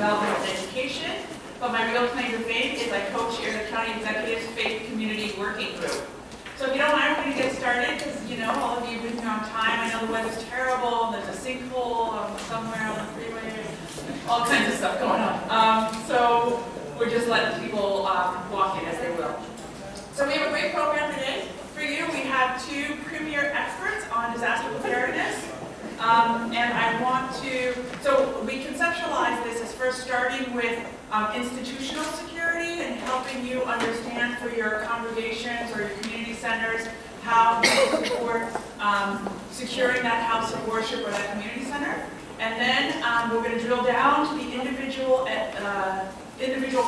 development and education. But my real claim to fame is I co-chair the County Executive's Faith Community Working Group. So if you don't mind, we're going to get started because, you know, all of you have been here on time. I know the weather's terrible. There's a sinkhole somewhere on the freeway. All kinds of stuff going on. So we're just letting people walk in as they will. So we have a great program today for you. We have two premier experts on disaster preparedness. And I want to, so we conceptualize this as first starting with institutional security and helping you understand for your congregations or your community centers how to support securing that house of worship or that community center. And then we're going to drill down to the individual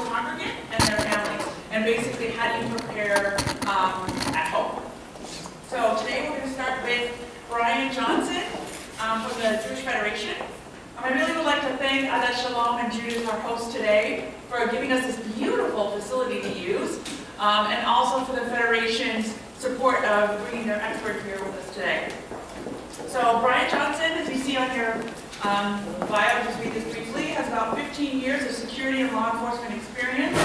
congregant and their families, and basically how do you prepare at home. So today we're going to start with Brian Johnson from the Jewish Federation. I really would like to thank Adat Shalom and Judith, our hosts today, for giving us this beautiful facility to use, and also for the Federation's support of bringing their expert here with us today. So Brian Johnson, as you see on your bio, just read this briefly, has about 15 years of security and law enforcement experience.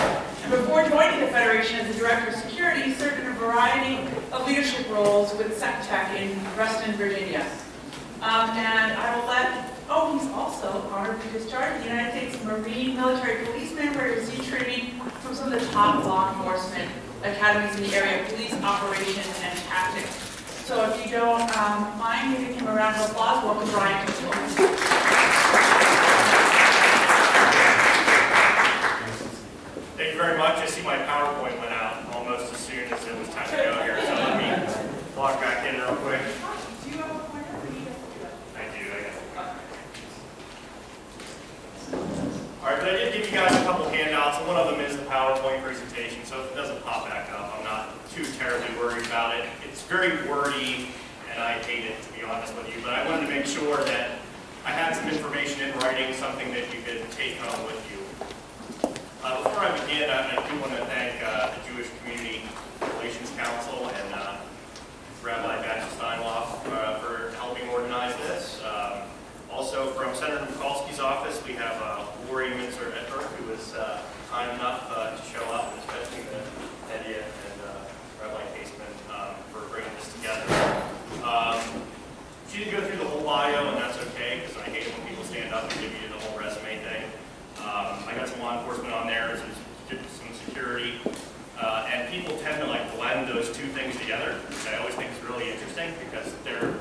And before joining the Federation as the Director of Security, he served in a variety of leadership roles with SecTech in Reston, Virginia. And I will let, he's also honorably discharged the United States Marine Military Policeman, where he received training from some of the top law enforcement academies in the area of police operations and tactics. So if you don't mind giving him a round of applause, welcome Brian to the floor. Thank you very much. I see my PowerPoint went out almost as soon as it was time to go here, so let me log back in real quick. Do you have a pointer? I do, I got it. All right, but I did give you guys a couple handouts, and one of them is the PowerPoint presentation, so if it doesn't pop back up, I'm not too terribly worried about it. It's very wordy, and I hate it, to be honest with you, but I wanted to make sure that I had some information in writing, something that you could take home with you. Before I begin, I do want to thank the Jewish Community Relations Council and Rabbi Adat Shalom for helping organize this. Also from Senator Mikulski's office, we have Lori Minzer-Edberg, who was kind enough to show up, and especially Nadia and Rabbi Caseman for bringing this together. She didn't go through the whole bio, and that's okay, because I hate it when people stand up and give you the whole resume thing. I got some law enforcement on there, some security, and people tend to blend those two things together, which I always think is really interesting because they're,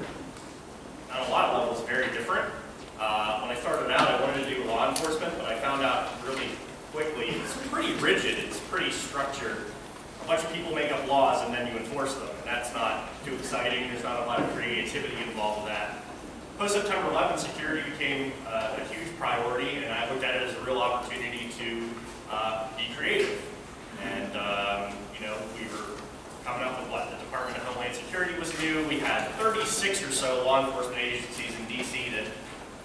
on a lot of levels, very different. When I started out, I wanted to do law enforcement, but I found out really quickly it's pretty rigid, it's pretty structured. A bunch of people make up laws and then you enforce them, and that's not too exciting. There's not a lot of creativity involved with that. Post-September 11, security became a huge priority, and I looked at it as a real opportunity to be creative. And, we were coming up with what? The Department of Homeland Security was new. We had 36 or so law enforcement agencies in D.C. that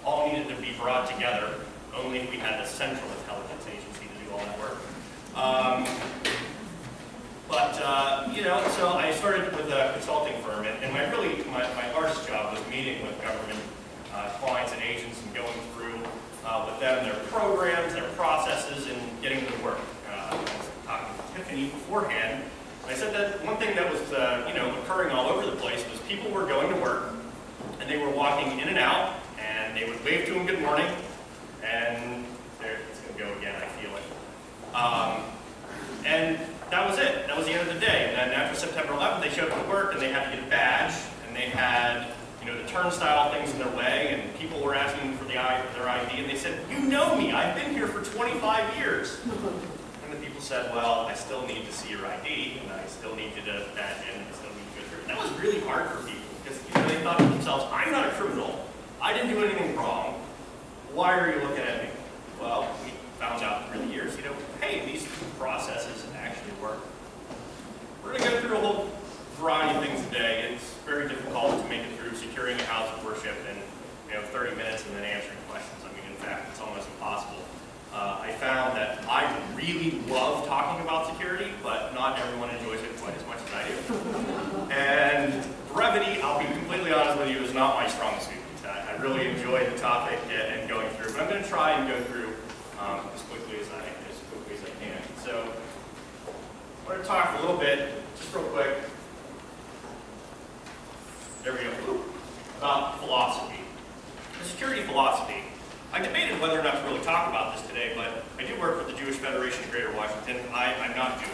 all needed to be brought together. Only if we had a central intelligence agency to do all that work. So I started with a consulting firm, and my largest job was meeting with government clients and agents and going through with them their programs, their processes, and getting them to work. I was talking to Tiffany beforehand, and I said that one thing that was occurring all over the place was people were going to work, and they were walking in and out, and they would wave to them good morning, and it's going to go again, I feel it. And that was it. That was the end of the day. And then after September 11th, they showed up to work, and they had to get a badge, and they had the turnstile things in their way, and people were asking for their ID, and they said, "You know me, I've been here for 25 years. And the people said, "Well, I still need to see your ID, and I still need you to badge in, and I still need to go through." That was really hard for people, because they thought to themselves, "I'm not a criminal, I didn't do anything wrong, why are you looking at me?" Well, we found out through the years, hey, these processes actually work. We're going to go through a whole variety of things today. It's very difficult to make it through securing a house of worship in 30 minutes and then answering questions. I mean, in fact, it's almost impossible. I found that I really love talking about security, but not everyone enjoys it quite as much as I do. And brevity, I'll be completely honest with you, is not my strong suit. I really enjoy the topic and going through, but I'm going to try and go through I want to talk a little bit, just real quick, there we go, about philosophy. The security philosophy. I debated whether or not to really talk about this today, but I do work with the Jewish Federation of Greater Washington. I'm not Jewish.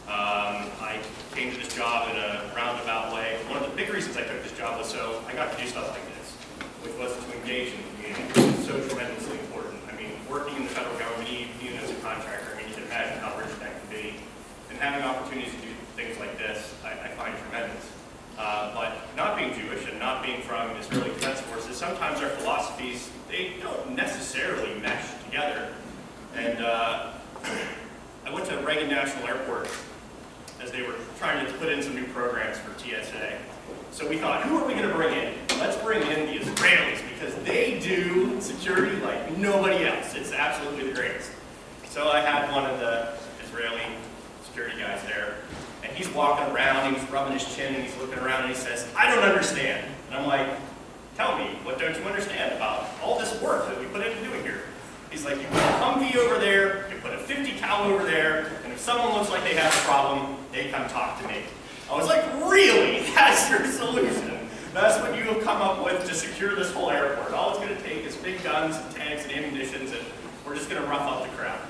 I came to this job in a roundabout way. One of the big reasons I took this job was so I got to do stuff like this, which was to engage in the community, which is so tremendously important. I mean, working in the federal government, even as a contractor, I mean, you can imagine how rich that can be. And having opportunities to do things like this, I find tremendous. But not being Jewish and not being from Israeli Defense Forces, sometimes our philosophies, they don't necessarily mesh together. And I went to Reagan National Airport as they were trying to put in some new programs for TSA. So we thought, who are we going to bring in? Let's bring in the Israelis, because they do security like nobody else. It's absolutely the greatest. So I had one of the Israeli security guys there, and he's walking around, he's rubbing his chin, and he's looking around, and he says, I don't understand. And I'm like, tell me, what don't you understand about all this work that we put into doing here? He's like, you put a Humvee over there, you put a 50 cal over there, and if someone looks like they have a problem, they come talk to me. I was like, really? That's your solution? That's what you have come up with to secure this whole airport? All it's going to take is big guns and tanks and ammunitions, and we're just going to rough up the crowd.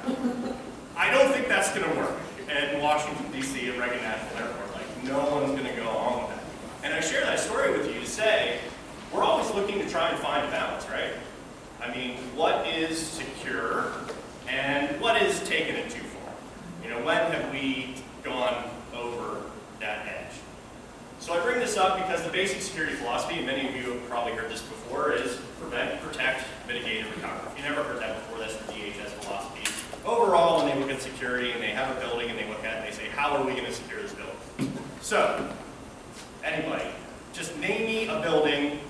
I don't think that's going to work in Washington, D.C. at Reagan National Airport. Like, no one's going to go along with that. And I share that story with you to say, we're always looking to try and find a balance, right? I mean, what is secure and what is taking it too far? You know, when have we gone over that edge? So I bring this up because the basic security philosophy, and many of you have probably heard this before, is prevent, protect, mitigate, and recover. If you never heard that before, that's the DHS philosophy. Overall, when they look at security and they have a building and they look at it and they say, how are we going to secure this building? So, anybody, just name me a building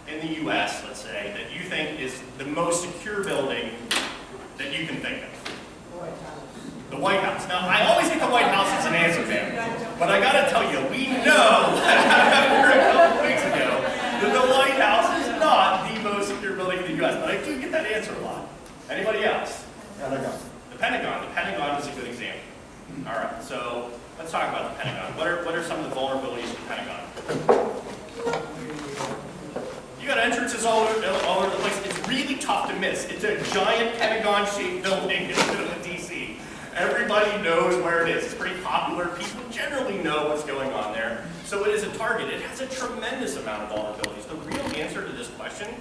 in the U.S., let's say, that you think is the most secure building that you can think of. The White House. Now, I always think the White House is an answer, man. But I got to tell you, we know, after a couple weeks ago, that the White House is not the most secure building in the U.S. But I do get that answer a lot. Anybody else? Pentagon. The Pentagon. The Pentagon is a good example. All right, so let's talk about the Pentagon. What are some of the vulnerabilities of the Pentagon? You got entrances all over the place. It's really tough to miss. It's a giant Pentagon-shaped building in the middle of D.C. Everybody knows where it is. It's pretty popular. People generally know what's going on there. So it is a target. It has a tremendous amount of vulnerabilities. The real answer to this question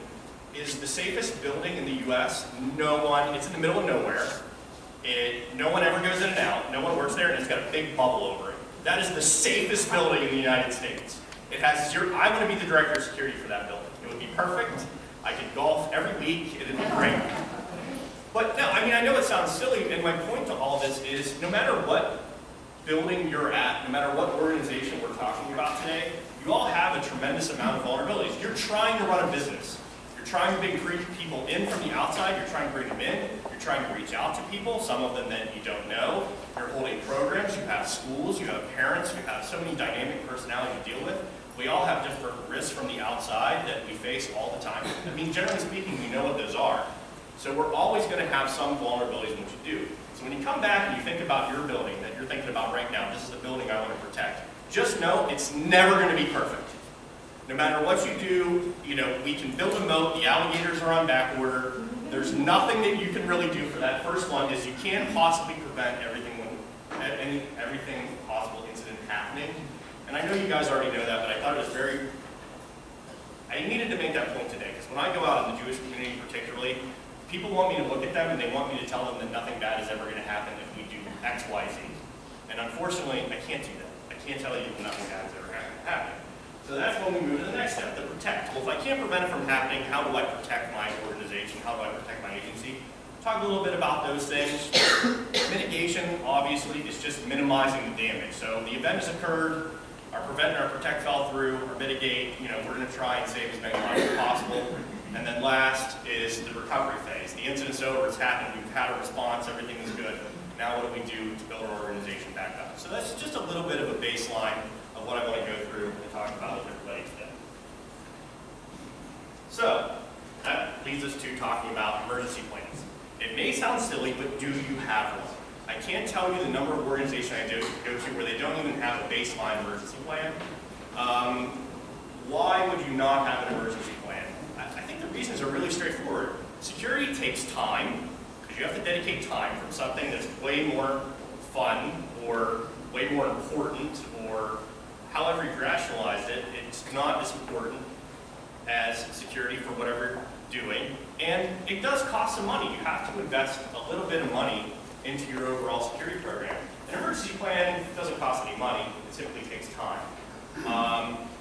is the safest building in the U.S. It's in the middle of nowhere. No one ever goes in and out. No one works there, and it's got a big bubble over it. That is the safest building in the United States. It has zero. I want to be the director of security for that building. It would be perfect. I could golf every week. It would be great. But no, I mean, I know it sounds silly, and my point to all this is no matter what building you're at, no matter what organization we're talking about today, you all have a tremendous amount of vulnerabilities. You're trying to run a business. You're trying to bring people in from the outside. You're trying to bring them in. You're trying to reach out to people, some of them that you don't know. You're holding programs. You have schools. You have parents. You have so many dynamic personalities you deal with. We all have different risks from the outside that we face all the time. I mean, generally speaking, we know what those are. So we're always going to have some vulnerabilities in what you do. So when you come back and you think about your building that you're thinking about right now, this is the building I want to protect, just know it's never going to be perfect. No matter what you do, we can build a moat, the alligators are on back order. There's nothing that you can really do for that. First one is you can't possibly prevent everything possible incident happening. And I know you guys already know that, but I thought it was I needed to make that point today, because when I go out in the Jewish community particularly, people want me to look at them and they want me to tell them that nothing bad is ever going to happen if we do X, Y, Z. And unfortunately, I can't do that. I can't tell you nothing bad is ever going to happen. So that's when we move to the next step, the protect. Well, if I can't prevent it from happening, how do I protect my organization? How do I protect my agency? Talk a little bit about those things. Mitigation, obviously, is just minimizing the damage. So the event has occurred, our prevent and our protect fell through, or mitigate, we're going to try and save as many lives as possible. And then last is the recovery phase. The incident's over, it's happened, we've had a response, everything is good. Now what do we do to build our organization back up? So that's just a little bit of a baseline of what I want to go through and talk about with everybody today. So that leads us to talking about emergency plans. It may sound silly, but do you have one? I can't tell you the number of organizations I go to where they don't even have a baseline emergency plan. Why would you not have an emergency plan? I think the reasons are really straightforward. Security takes time, because you have to dedicate time from something that's way more fun or way more important, or however you rationalize it, it's not as important as security for whatever you're doing. And it does cost some money. You have to invest a little bit of money into your overall security program. An emergency plan doesn't cost any money, it simply takes time.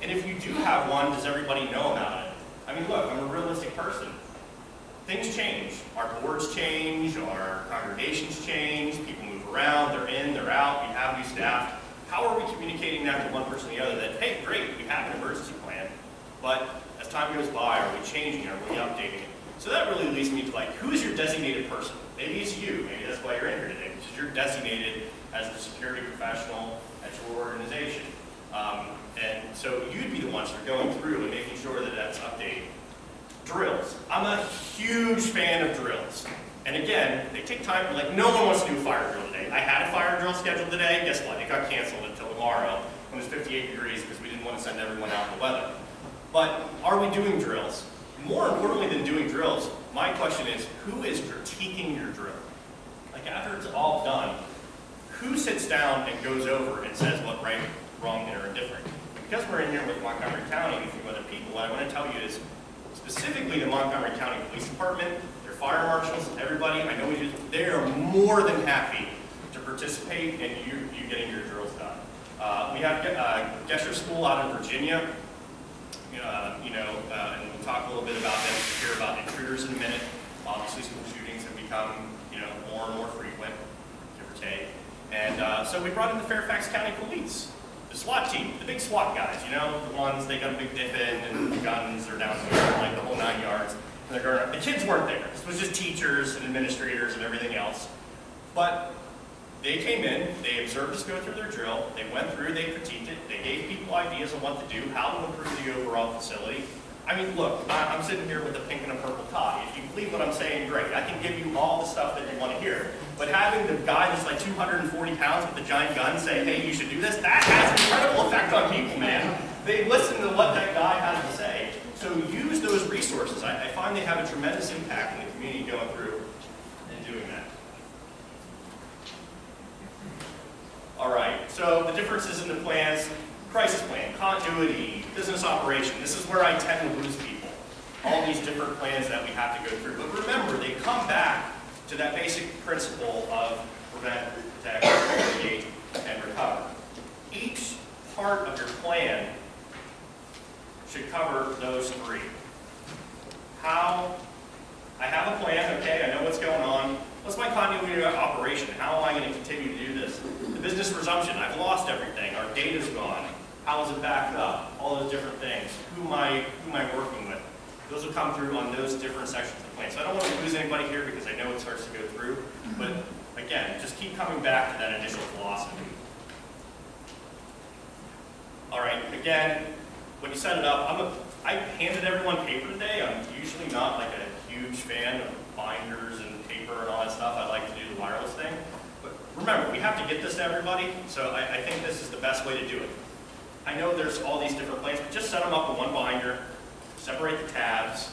And if you do have one, does everybody know about it? I mean, look, I'm a realistic person. Things change. Our boards change, our congregations change, people move around, they're in, they're out, we have new staff. How are we communicating that to one person or the other that, hey, great, we have an emergency plan, but as time goes by, are we changing it, are we updating it? So that really leads me to like, who is your designated person? Maybe it's you, maybe that's why you're in here today, because you're designated as the security professional at your organization. And so you'd be the ones that are going through and making sure that that's updated. Drills. I'm a huge fan of drills. And again, they take time, like no one wants to do a fire drill today. I had a fire drill scheduled today, guess what? It got canceled until tomorrow when it's 58 degrees because we didn't want to send everyone out in the weather. But are we doing drills? More importantly than doing drills, my question is, who is critiquing your drill? Like after it's all done, who sits down and goes over and says what right, wrong, or indifferent? Because we're in here with Montgomery County and a few other people, what I want to tell you is, specifically the Montgomery County Police Department, their fire marshals, everybody, I know they are more than happy to participate in you getting your drills done. We have Gesher School out in Virginia, and we'll talk a little bit about them, hear about intruders in a minute. Obviously school shootings have become, more and more frequent, give or take. And so we brought in the Fairfax County Police. The SWAT team, the big SWAT guys, the ones, they got a big dip in and guns are down here, like the whole 9 yards. And they're going, the kids weren't there. This was just teachers and administrators and everything else. But they came in, they observed us go through their drill, they went through, they critiqued it, they gave people ideas on what to do, how to improve the overall facility. I mean, look, I'm sitting here with a pink and a purple tie. If you believe what I'm saying, great. I can give you all the stuff that you want to hear. But having the guy that's like 240 pounds with the giant gun say, hey, you should do this, that has an incredible effect on people, man. They listen to what that guy has to say. So use those resources. I find they have a tremendous impact in the community going through and doing that. All right, so the differences in the plans. Crisis plan, continuity, business operation. This is where I tend to lose people. All these different plans that we have to go through. But remember, they come back to that basic principle of prevent, protect, mitigate, and recover. Each part of your plan should cover those three. How? I have a plan, okay, I know what's going on. What's my continuity of operation? How am I going to continue to do this? The business resumption, I've lost everything. Our data's gone. How is it backed up? All those different things. Who am I working with? Those will come through on those different sections of the plan. So I don't want to lose anybody here because I know it starts to go through. But again, just keep coming back to that initial philosophy. All right, again, when you set it up, I handed everyone paper today. I'm usually not like a huge fan of binders and paper and all that stuff. I like to do the wireless thing. But remember, we have to get this to everybody, so I think this is the best way to do it. I know there's all these different plans, but just set them up in one binder, separate the tabs,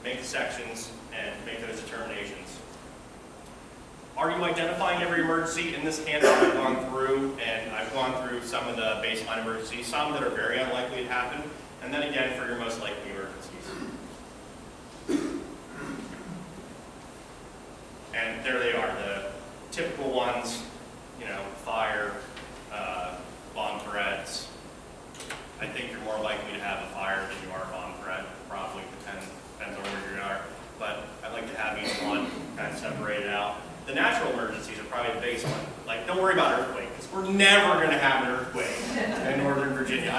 make the sections, and make those determinations. Are you identifying every emergency? In this handout I've gone through, and I've gone through some of the baseline emergencies, some that are very unlikely to happen, and then again for your most likely emergencies. And there they are, the typical ones, fire, bomb threats. I think you're more likely to have a fire than you are a bomb threat. Probably depends on where you are. But I'd like to have each one kind of separated out. The natural emergencies are probably the base one. Like, don't worry about earthquake, because we're never going to have an earthquake in Northern Virginia,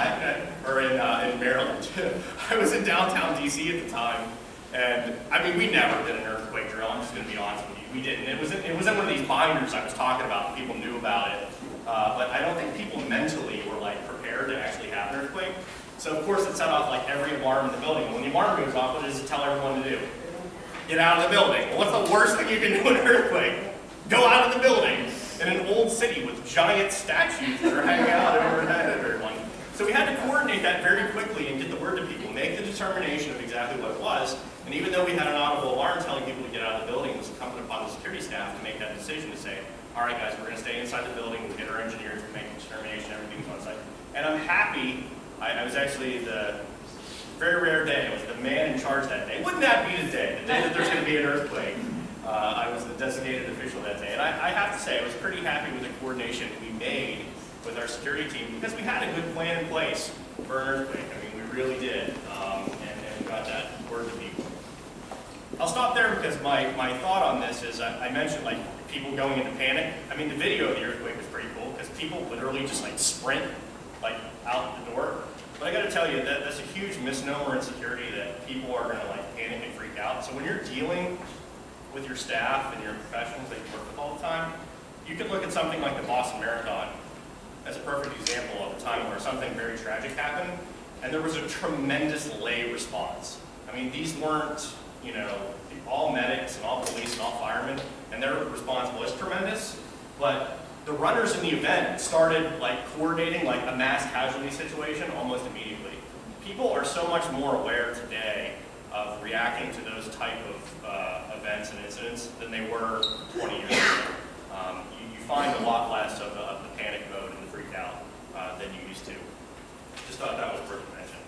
or in Maryland. I was in downtown DC at the time, and I mean, we never did an earthquake drill. I'm just going to be honest with you. We didn't. It wasn't one of these binders I was talking about. People knew about it. But I don't think people mentally were like prepared to actually have an earthquake. So of course it set off like every alarm in the building. When the alarm goes off, what does it tell everyone to do? Get out of the building. Well, what's the worst thing you can do in an earthquake? Go out of the building. in an old city with giant statues that are hanging out overhead of everyone. So we had to coordinate that very quickly and get the word to people, make the determination of exactly what it was. And even though we had an audible alarm telling people to get out of the building, it was incumbent upon the security staff to make that decision to say, all right guys, we're going to stay inside the building, we'll get our engineers, we'll make the determination, everything's on site. And I'm happy, I was actually the very rare day, I was the man in charge that day. Wouldn't that be the day that there's going to be an earthquake? I was the designated official that day. And I have to say, I was pretty happy with the coordination we made with our security team because we had a good plan in place for an earthquake. I mean, we really did, and got that word to people. I'll stop there because my thought on this is I mentioned like people going into panic. I mean, the video of the earthquake was pretty cool because people literally just like sprint like out the door. But I got to tell you that that's a huge misnomer in security that people are going to like panic and freak out. So when you're dealing with your staff and your professionals that you work with all the time, you can look at something like the Boston Marathon as a perfect example of a time where something very tragic happened, and there was a tremendous lay response. I mean, these weren't, you know, all medics and all police and all firemen, and their response was tremendous, but the runners in the event started like coordinating like a mass casualty situation almost immediately. People are so much more aware today of reacting to those type of events and incidents than they were 20 years ago. You find a lot less of the panic mode and the freak out than you used to. Just thought that was worth a mention.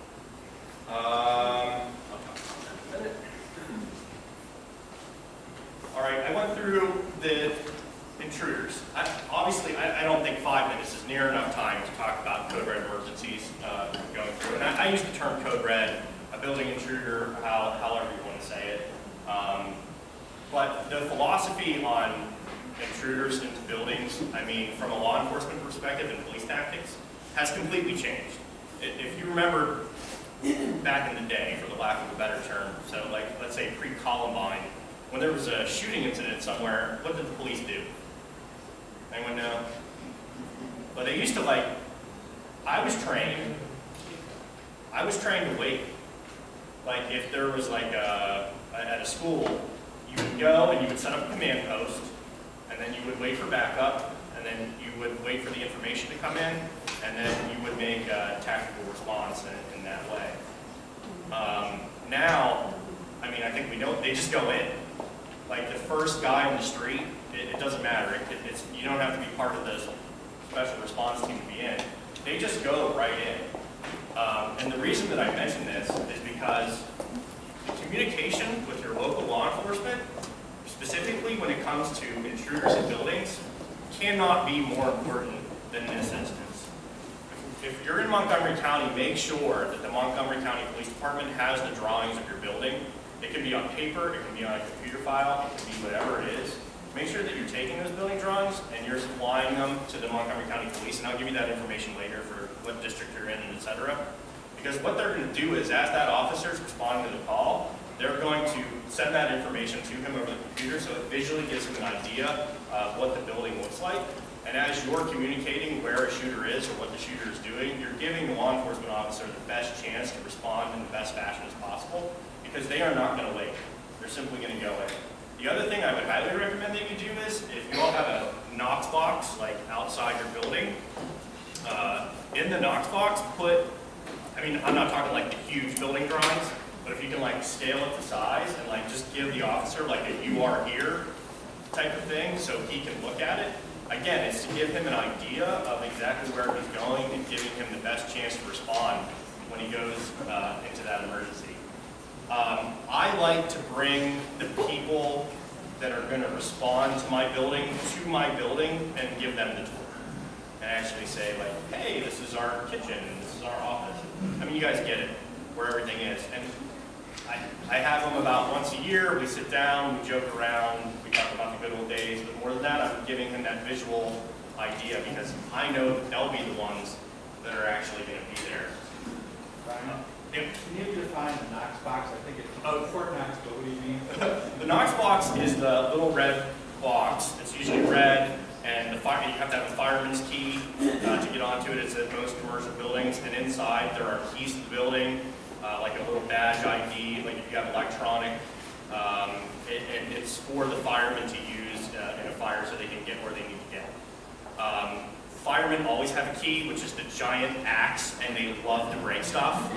All right, I went through the intruders. Obviously, I don't think 5 minutes is near enough time to talk about code red emergencies going through. And I use the term code red, a building intruder, however you want to say it. But the philosophy on intruders into buildings, I mean, from a law enforcement perspective and police tactics, has completely changed. If you remember back in the day, for the lack of a better term, so like, let's say pre-Columbine, when there was a shooting incident somewhere, what did the police do? Anyone know? Well, they used to like, I was trained to wait. Like if there was like at a school, you would go and you would set up a command post, and then you would wait for backup, and then you would wait for the information to come in, and then you would make a tactical response in that way. Now, I mean, I think we know, they just go in. Like the first guy on the street, it doesn't matter. You don't have to be part of the special response team to be in. They just go right in. And the reason that I mention this is because communication with your local law enforcement, specifically when it comes to intruders in buildings, cannot be more important than this instance. If you're in Montgomery County, make sure that the Montgomery County Police Department has the drawings of your building. It can be on paper, it can be on a computer file, it can be whatever it is. Make sure that you're taking those building drawings and you're supplying them to the Montgomery County Police, and I'll give you that information later for what district you're in, etc. Because what they're going to do is, as that officer is responding to the call, they're going to send that information to him over the computer so it visually gives him an idea of what the building looks like. And as you're communicating where a shooter is or what the shooter is doing, you're giving the law enforcement officer the best chance to respond in the best fashion as possible, because they are not going to wait. They're simply going to go in. The other thing I would highly recommend that you do is, if you all have a Knox box, like outside your building, in the Knox box, I mean, I'm not talking like the huge building drawings, but if you can like scale it to size and like just give the officer like a "you are here" type of thing so he can look at it. Again, it's to give him an idea of exactly where he's going and giving him the best chance to respond when he goes into that emergency. I like to bring the people that are going to respond to my building and give them the tour. And actually say like, hey, this is our kitchen, this is our office. I mean, you guys get it, where everything is. And I have them about once a year. We sit down, we joke around, we talk about the good old days. But more than that, I'm giving him that visual idea because I know that they'll be the ones that are actually going to be there. Can you define the Knox box? I think it's Fort Knox, but what do you mean? The Knox box is the little red box. It's usually red, and you have to have a fireman's key to get onto it. It's at most commercial buildings, and inside there are keys to the building, like a little badge ID, like if you have electronic. And it's for the firemen to use in a fire so they can get where they need to get. Firemen always have a key, which is the giant axe, and they love to break stuff.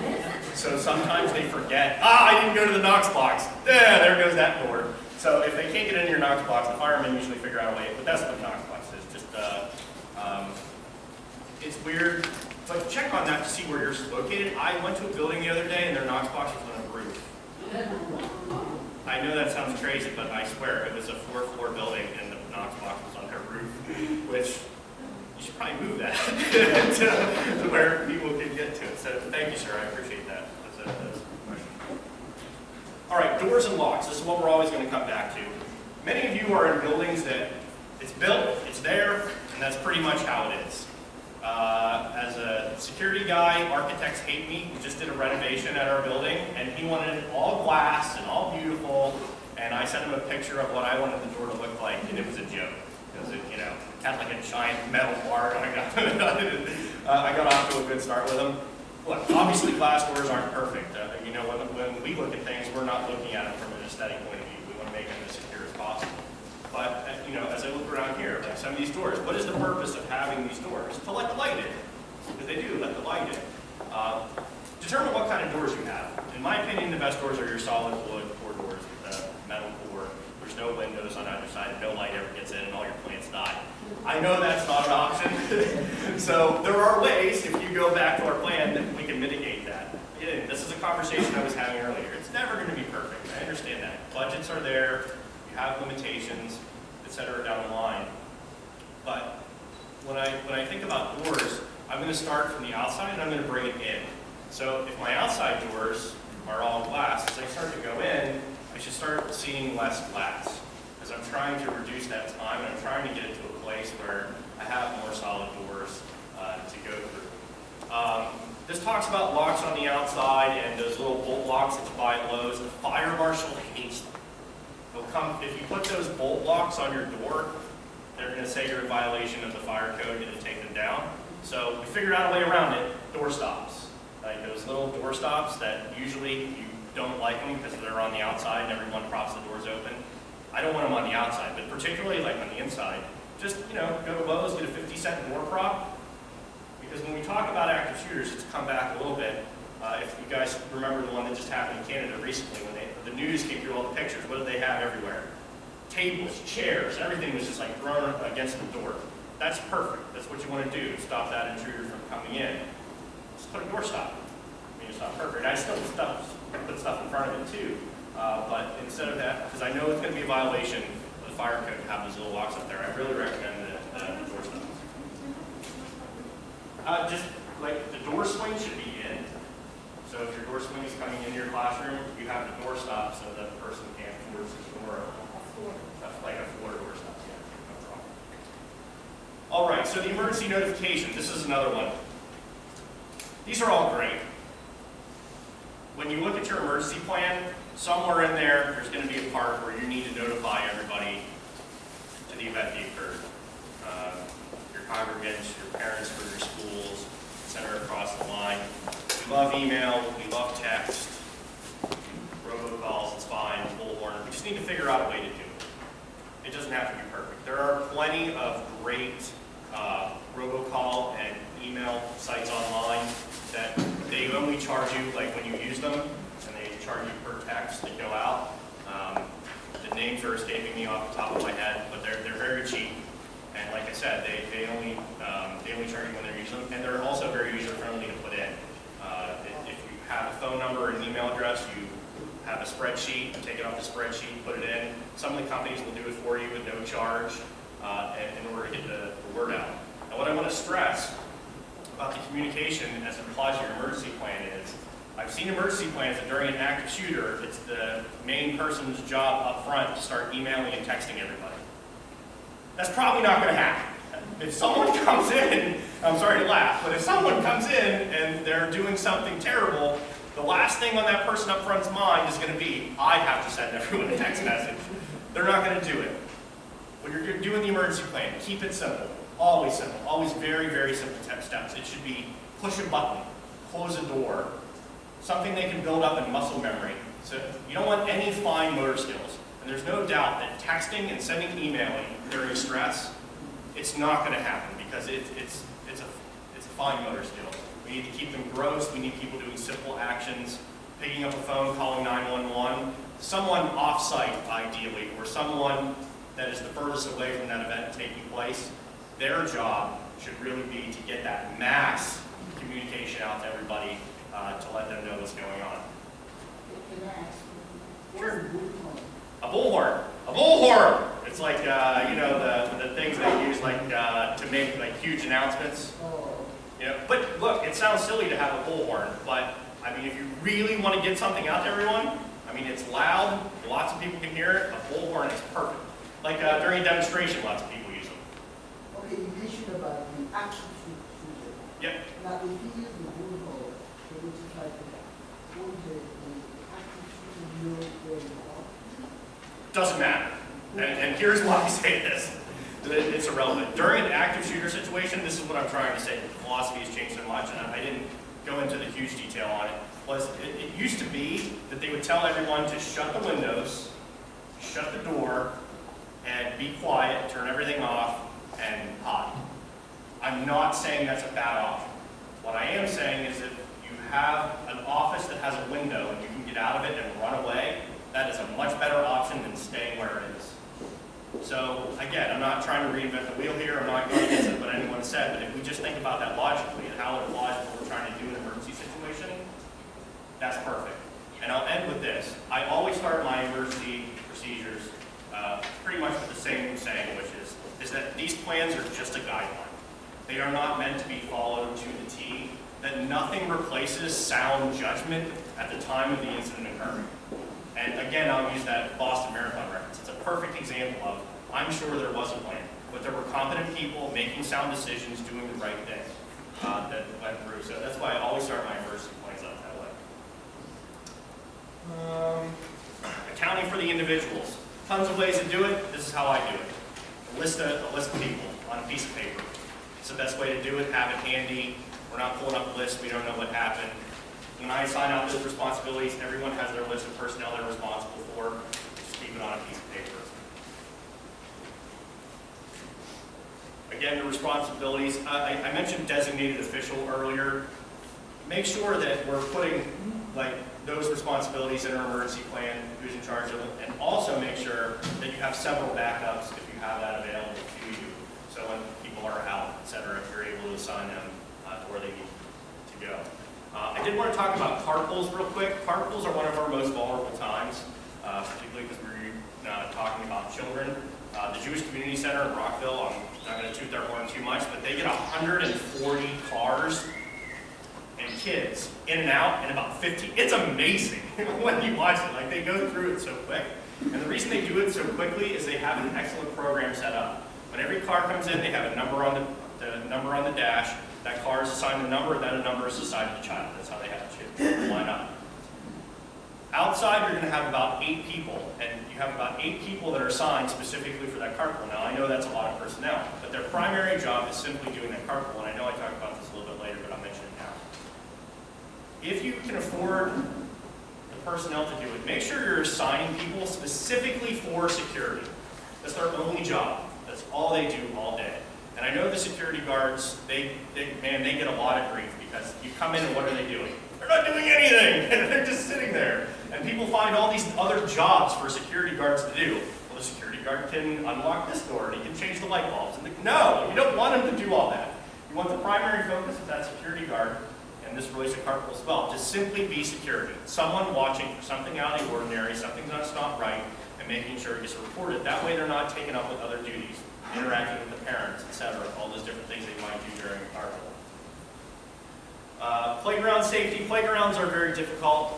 So sometimes they forget, I didn't go to the Knox box. There goes that door. So if they can't get into your Knox box, the firemen usually figure out a way, but that's what the Knox box is. Just, it's weird, but check on that to see where yours is located. I went to a building the other day and their Knox box was on a roof. I know that sounds crazy, but I swear it was a 4-floor building and the Knox box was on their roof, which you should probably move that to where people can get to it. So thank you, sir. I appreciate that. That's a question. All right, doors and locks. This is what we're always going to come back to. Many of you are in buildings that it's built, it's there, and that's pretty much how it is. As a security guy, architects hate me. We just did a renovation at our building, and he wanted it all glass and all beautiful, and I sent him a picture of what I wanted the door to look like, and it was a joke. Because it, had like a giant metal bar on it. I got off to a good start with them. Look, obviously glass doors aren't perfect. When we look at things, we're not looking at them from an aesthetic point of view. We want to make them as secure as possible. But, as I look around here, like some of these doors, what is the purpose of having these doors? To let the light in. Because they do let the light in. Determine what kind of doors you have. In my opinion, the best doors are your solid wood core doors with a metal core. There's no windows on either side, no light ever gets in, and all your plants die. I know that's not an option. So there are ways, if you go back to our plan, that we can mitigate that. Again, this is a conversation I was having earlier. It's never going to be perfect. I understand that. Budgets are there. You have limitations, etc. down the line. But when I think about doors, I'm going to start from the outside and I'm going to bring it in. So if my outside doors are all glass, as I start to go in, I should start seeing less glass. Because I'm trying to reduce that time and I'm trying to get it to a place where I have more solid doors to go through. This talks about locks on the outside and those little bolt locks that you buy at Lowe's. The fire marshal hates them. If you put those bolt locks on your door, they're going to say you're in violation of the fire code and take them down. So we figured out a way around it, door stops. Like those little door stops that usually you don't like them because they're on the outside and everyone props the doors open. I don't want them on the outside, but particularly like on the inside. Just, go to Lowe's, get a 50-cent door prop. Because when we talk about active shooters, it's come back a little bit. If you guys remember the one that just happened in Canada recently, when the news came through all the pictures, what did they have everywhere? Tables, chairs, everything was just like thrown against the door. That's perfect. That's what you want to do. Stop that intruder from coming in. Just put a door stop. I mean, it's not perfect. I still put stuff in front of it too. But instead of that, because I know it's going to be a violation of the fire code to have those little locks up there, I really recommend the door stop. Just like the door swing should be in. So if your door swing is coming into your classroom, you have the door stop so that the person can't force the door. Like a floor door stop. Yeah, no problem. All right, so the emergency notification. This is another one. These are all great. When you look at your emergency plan, somewhere in there, there's going to be a part where you need to notify everybody to the event that occurred. Your congregants, your parents for your schools, etc. across the line. We love email, we love text, robocalls, it's fine, bullhorn. We just need to figure out a way to do it. It doesn't have to be perfect. There are plenty of great robocall and email sites online that they only charge you like when you use them, and they charge you per text that go out. The names are escaping me off the top of my head, but they're very cheap. And like I said, they only charge you when they're using them, and they're also very user friendly to put in. If you have a phone number and email address, you have a spreadsheet, take it off the spreadsheet, put it in. Some of the companies will do it for you at no charge in order to get the word out. Now what I want to stress about the communication as it applies to your emergency plan is, I've seen emergency plans that during an active shooter, it's the main person's job up front to start emailing and texting everybody. That's probably not going to happen. If someone comes in, I'm sorry to laugh, but if someone comes in and they're doing something terrible, the last thing on that person up front's mind is going to be, I have to send everyone a text message. They're not going to do it. When you're doing the emergency plan, keep it simple. Always simple. Always very, very simple steps. It should be push a button, close a door, something they can build up in muscle memory. So you don't want any fine motor skills. And there's no doubt that texting and sending emailing during stress it's not going to happen because it's a fine motor skill. We need to keep them gross. We need people doing simple actions, picking up a phone, calling 911, someone off-site ideally, or someone that is the furthest away from that event taking place. Their job should really be to get that mass communication out to everybody to let them know what's going on. Can I ask you, what is bullhorn? A bullhorn. A bullhorn! It's like, you know, the things they use like to make like huge announcements. Oh, You know, but look, it sounds silly to have a bullhorn, but I mean, if you really want to get something out to everyone, I mean, it's loud, lots of people can hear it. A bullhorn is perfect. Like during a demonstration, lots of people use them. okay, you mentioned about the active shooter. Yep. Now, if you use the bullhorn to notify people, would the active shooter know where you are? Doesn't matter. And here's why I say this. It's irrelevant. During an active shooter situation, this is what I'm trying to say. The philosophy has changed so much, and I didn't go into the huge detail on it. It used to be that they would tell everyone to shut the windows, shut the door, and be quiet, turn everything off, and hide. I'm not saying that's a bad option. What I am saying is if you have an office that has a window and you can get out of it and run away, that is a much better option than staying where it is. So again, I'm not trying to reinvent the wheel here. I'm not going against what anyone said, but if we just think about that logically and how it applies to what we're trying to do in an emergency situation, that's perfect. And I'll end with this. I always start my emergency procedures pretty much with the same saying, which is that these plans are just a guideline. They are not meant to be followed to the T, that nothing replaces sound judgment at the time of the incident occurring. And again, I'll use that Boston Marathon reference. It's a perfect example of, I'm sure there was a plan, but there were competent people making sound decisions, doing the right thing that went through. So that's why I always start my emergency plans out that way. Accounting for the individuals. Tons of ways to do it. This is how I do it. A list of people on a piece of paper. It's the best way to do it. Have it handy. We're not pulling up a list. We don't know what happened. When I assign out those responsibilities, everyone has their list of personnel they're responsible for. Just keep it on a piece of paper. Again, the responsibilities. I mentioned designated official earlier. Make sure that we're putting like those responsibilities in our emergency plan, who's in charge of it, and also make sure that you have several backups if you have that available to you. So when people are out, etc., if you're able to assign them to where they need to go. I did want to talk about carpools real quick. Carpools are one of our most vulnerable times, particularly because we're talking about children. The Jewish Community Center in Rockville, I'm not going to toot their horn too much, but they get 140 cars and kids in and out in about 50. It's amazing when you watch it. Like, they go through it so quick. And the reason they do it so quickly is they have an excellent program set up. When every car comes in, they have a number on the number on the dash. That car is assigned a number, then a number is assigned to the child. That's how they have it line up. Outside, you're going to have about 8 people, and you have about 8 people that are assigned specifically for that carpool. Now, I know that's a lot of personnel, but their primary job is simply doing that carpool, and I know I talked about this a little bit later, but I'll mention it now. If you can afford the personnel to do it, make sure you're assigning people specifically for security. That's their only job. That's all they do all day. And I know the security guards, they get a lot of grief because you come in and what are they doing? They're not doing anything. They're just sitting there. And people find all these other jobs for security guards to do. Well, the security guard can unlock this door and he can change the light bulbs. And no, you don't want him to do all that. You want the primary focus of that security guard, and this relates to carpool as well, to simply be security. Someone watching for something out of the ordinary, something that's not right, and making sure it gets reported. That way they're not taken up with other duties, interacting with the parents, etc., all those different things they might do during carpool. Playground safety. Playgrounds are very difficult.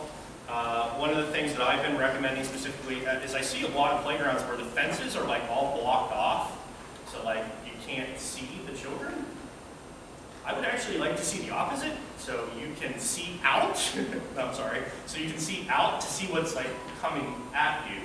One of the things that I've been recommending specifically is I see a lot of playgrounds where the fences are like all blocked off, so like you can't see the children. I would actually like to see the opposite, so you can see out. No, I'm sorry. So you can see out to see what's like coming at you.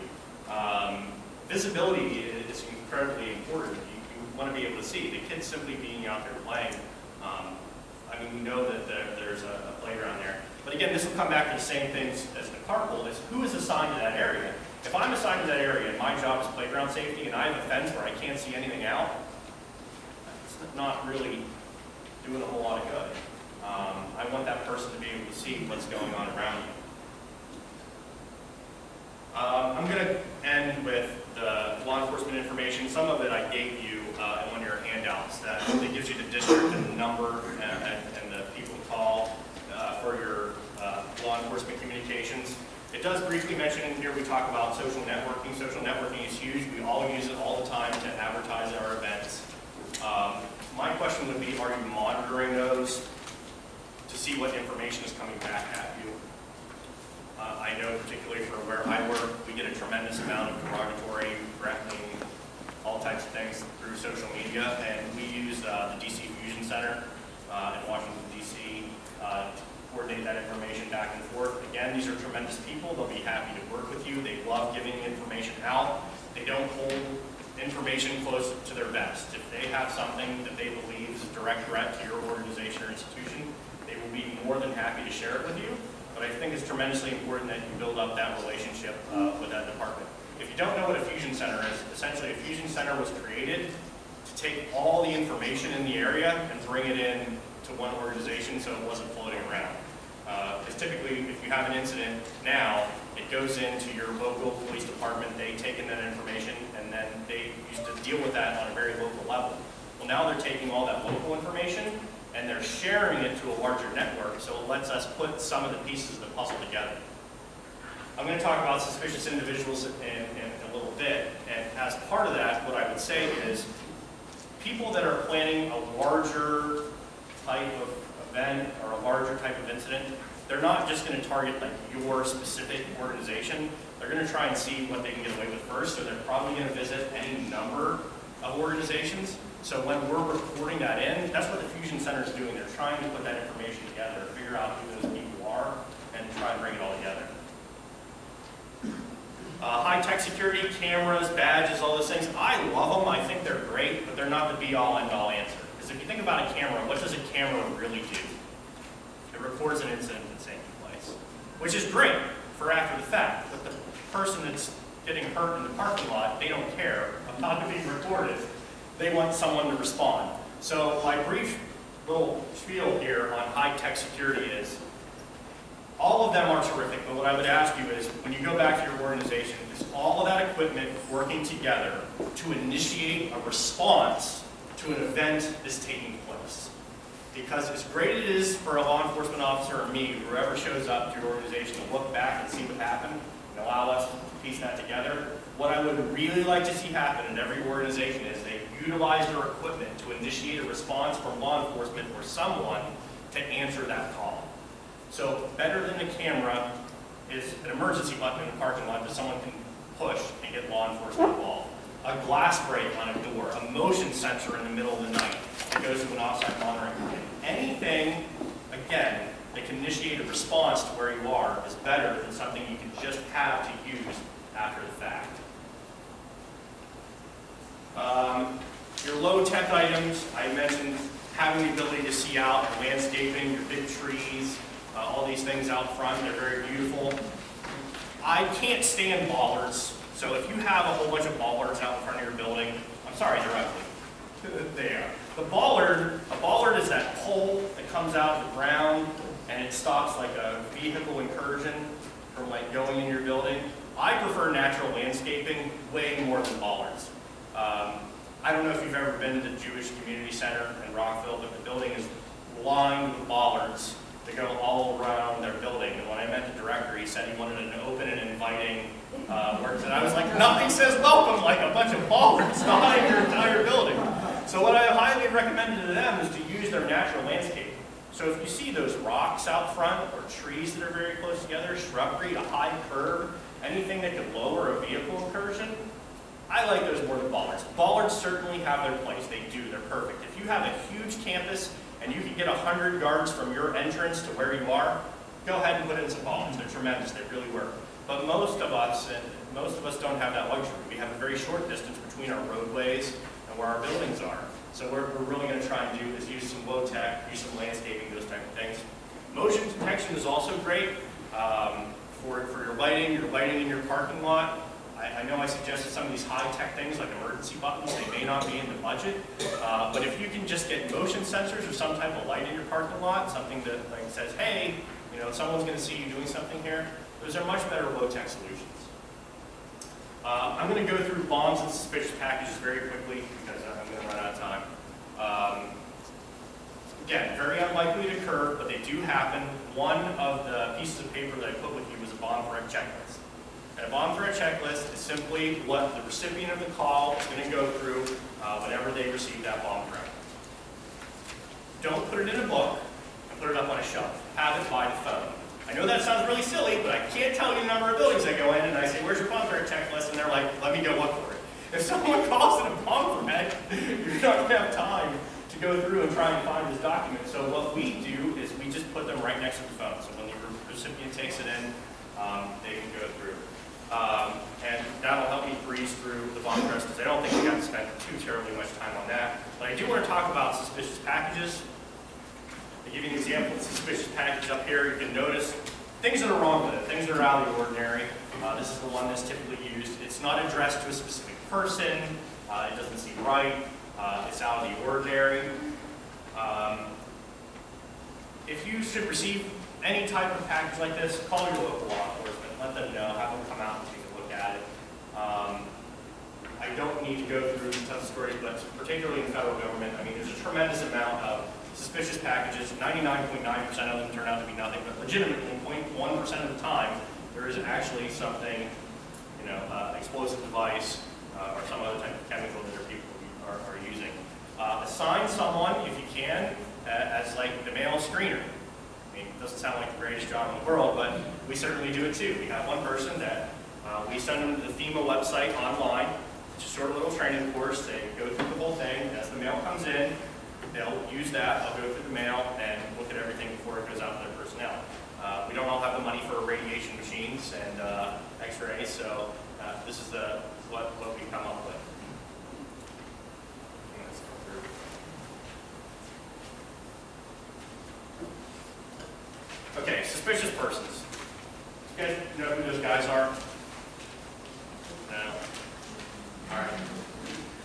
Visibility is incredibly important. You want to be able to see. The kids simply being out there playing. I mean, we know that there's a playground there. But again, this will come back to the same things as the carpool, is who is assigned to that area. If I'm assigned to that area and my job is playground safety and I have a fence where I can't see anything out, not really doing a whole lot of good. I want that person to be able to see what's going on around you. I'm going to end with the law enforcement information. Some of it I gave you in one of your handouts that gives you the district and the number and the people to call for your law enforcement communications. It does briefly mention in here, we talk about social networking. Social networking is huge. We all use it all the time to advertise our events. My question would be, are you monitoring those to see what information is coming back at you? I know particularly for where I work, we get a tremendous amount of derogatory, threatening, all types of things through social media, and we use the DC Fusion Center in Washington, DC to coordinate that information back and forth. Again, these are tremendous people. They'll be happy to work with you. They love giving information out. They don't hold information close to their vest. If they have something that they believe is a direct threat to your organization or institution, they will be more than happy to share it with you. But I think it's tremendously important that you build up that relationship with that department. If you don't know what a fusion center is, essentially a fusion center was created to take all the information in the area and bring it in to one organization so it wasn't floating around. Because typically, if you have an incident now, it goes into your local police department, they take in that information, and then they used to deal with that on a very local level. Well, now they're taking all that local information and they're sharing it to a larger network, so it lets us put some of the pieces of the puzzle together. I'm going to talk about suspicious individuals in a little bit, and as part of that, what I would say is people that are planning a larger type of event or a larger type of incident, they're not just going to target like your specific organization. They're going to try and see what they can get away with first, so they're probably going to visit any number of organizations. So when we're reporting that in, that's what the Fusion Center is doing. They're trying to put that information together, figure out who those people are, and try and bring it all together. High-tech security, cameras, badges, all those things, I love them. I think they're great, but they're not the be-all, end-all answer. Because if you think about a camera, what does a camera really do? It records an incident that's taking place, which is great for after the fact. But the person that's getting hurt in the parking lot, they don't care about it being recorded. They want someone to respond. So my brief little spiel here on high-tech security is, all of them are terrific, but what I would ask you is, when you go back to your organization, is all of that equipment working together to initiate a response to an event that's taking place? Because as great it is for a law enforcement officer or me, whoever shows up to your organization, to look back and see what happened and allow us to piece that together, what I would really like to see happen in every organization is they utilize their equipment to initiate a response from law enforcement or someone to answer that call. So better than the camera is an emergency button in a parking lot that someone can push and get law enforcement involved. A glass break on a door, a motion sensor in the middle of the night that goes to an offsite monitoring unit. Anything, again, that can initiate a response to where you are is better than something you can just have to use after the fact. Your low-tech items, I mentioned having the ability to see out, landscaping, your big trees, all these things out front, they're very beautiful. I can't stand bollards, so if you have a whole bunch of bollards out in front of your building, I'm sorry, they're ugly. They are. A bollard is that pole that comes out of the ground and it stops like a vehicle incursion from like going in your building. I prefer natural landscaping way more than bollards. I don't know if you've ever been to the Jewish Community Center in Rockville, but the building is lined with bollards that go all around their building. And when I met the director, he said he wanted an open and inviting work. And I was like, nothing says welcome like a bunch of bollards behind your entire building. So what I highly recommended to them is to use their natural landscape. So if you see those rocks out front or trees that are very close together, shrubbery, a high curb, anything that could lower a vehicle incursion, I like those more than bollards. Bollards certainly have their place. They do. They're perfect. If you have a huge campus and you can get 100 yards from your entrance to where you are, go ahead and put in some bollards. They're tremendous. They really work. But most of us don't have that luxury. We have a very short distance between our roadways and where our buildings are. So what we're really going to try and do is use some low tech, use some landscaping, those type of things. Motion detection is also great for your lighting in your parking lot. I know I suggested some of these high-tech things like emergency buttons. They may not be in the budget, but if you can just get motion sensors or some type of light in your parking lot, something that like says, hey, you know, someone's going to see you doing something here, those are much better low-tech solutions. I'm going to go through bombs and suspicious packages very quickly because I'm going to run out of time. Again, very unlikely to occur, but they do happen. One of the pieces of paper that I put with you was a bomb threat checklist. And a bomb threat checklist is simply what the recipient of the call is going to go through whenever they receive that bomb threat. Don't put it in a book and put it up on a shelf. Have it by the phone. I know that sounds really silly, but I can't tell you the number of buildings I go in and I say, where's your bomb threat checklist? And they're like, let me go look for it. If someone calls it a bomb threat, you're not going to have time to go through and try and find this document. So what we do is we just put them right next to the phone. So when the recipient takes it in, they can go through. And that'll help me breeze through the bomb threats because I don't think we got to spend too terribly much time on that. But I do want to talk about suspicious packages. To give you an example of the suspicious package up here, you can notice things that are wrong with it, things that are out of the ordinary. This is the one that's typically used. It's not addressed to a specific person. It doesn't seem right. It's out of the ordinary. If you should receive any type of package like this, call your local law enforcement. Let them know. Have them come out and take a look at it. I don't need to go through tons of stories, but particularly in the federal government, I mean, there's a tremendous amount of suspicious packages. 99.9% of them turn out to be nothing, but legitimately 0.1% of the time, there is actually something, you know, explosive device or some other type of chemical that people are using. Assign someone, if you can, as like the mail screener. I mean, it doesn't sound like the greatest job in the world, but we certainly do it too. We have one person that we send them to the FEMA website online. It's a short little training course. They go through the whole thing. As the mail comes in, they'll use that. They'll go through the mail and look at everything before it goes out to their personnel. We don't all have the money for radiation machines and x-rays, so this is what we come up with. Okay, suspicious persons. You guys know who those guys are? No? Alright.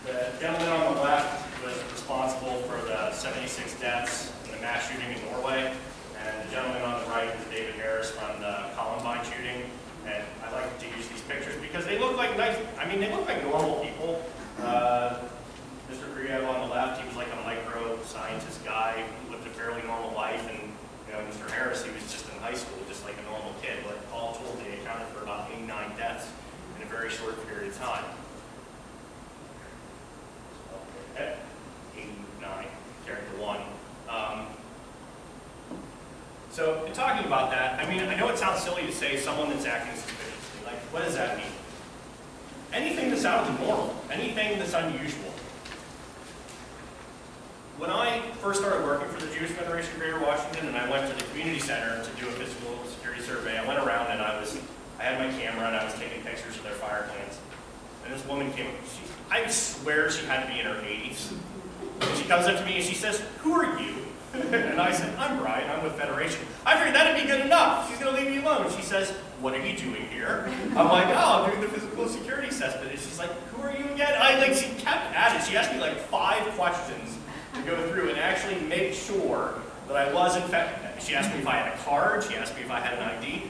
The gentleman on the left was responsible for the 76 deaths in the mass shooting in Norway. And the gentleman on the right is David Harris from the Columbine shooting. And I like to use these pictures because they look like nice, I mean, they look like normal people. Mr. Kriev on the left, he was like a micro scientist guy who lived a fairly normal life. And you know, Mr. Harris, he was just in high school, just like a normal kid. But all told, they accounted for about 89 deaths in a very short period of time. 89, carrying the 1. So in talking about that, I mean, I know it sounds silly to say someone that's acting suspiciously. Like, what does that mean? Anything that's out of the normal, anything that's unusual. When I first started working for the Jewish Federation of Greater Washington and I went to the community center to do a physical security survey, I went around and I had my camera and I was taking pictures of their fire plants. And this woman came, I swear she had to be in her 80s. And she comes up to me and she says, "Who are you?" And I said, "I'm Brian, I'm with Federation." I figured that'd be good enough. She's going to leave me alone. She says, "What are you doing here?" I'm like, "Oh, I'm doing the physical security assessment." And she's like, "Who are you again?" She kept at it. She asked me like 5 questions to go through and actually make sure that I was in fact. She asked me if I had a card. She asked me if I had an ID.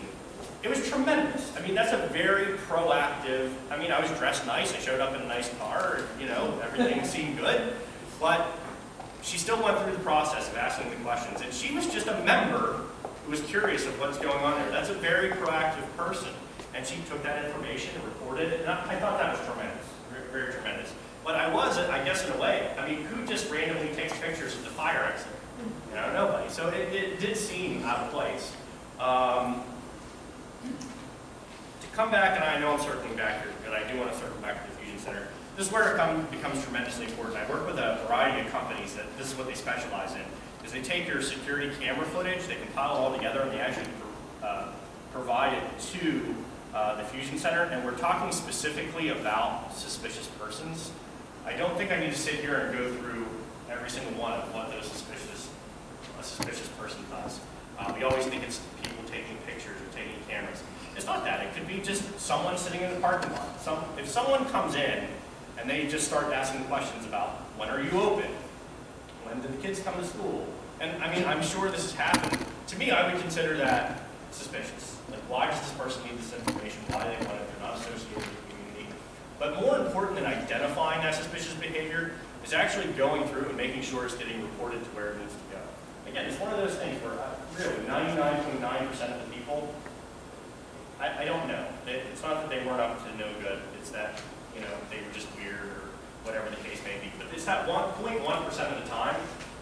It was tremendous. I mean, that's a very proactive, I mean, I was dressed nice. I showed up in a nice car. You know, everything seemed good. But she still went through the process of asking the questions. And she was just a member who was curious of what's going on there. That's a very proactive person. And she took that information and reported it. And I thought that was tremendous, very, very tremendous. But I was, I guess, in a way. I mean, who just randomly takes pictures of the fire exit? You know, nobody. So it did seem out of place. To come back, and I know I'm circling back here, but I do want to circle back to the Fusion Center. This is where it becomes tremendously important. I work with a variety of companies that this is what they specialize in. Is they take your security camera footage, they compile it all together, and they actually provide it to the Fusion Center. And we're talking specifically about suspicious persons. I don't think I need to sit here and go through every single one of what a suspicious person does. We always think it's people taking pictures or taking cameras. It's not that. It could be be just someone sitting in the parking lot. If someone comes in and they just start asking questions about, when are you open? When do the kids come to school? And I mean, I'm sure this has happened. To me, I would consider that suspicious. Like, why does this person need this information? Why do they want it? They're not associated with the community. But more important than identifying that suspicious behavior is actually going through and making sure it's getting reported to where it needs to go. Again, it's one of those things where really 99.9% of the people, I don't know. It's not that they weren't up to no good. It's that, you know, they were just weird or whatever the case may be. But it's that 1.1% of the time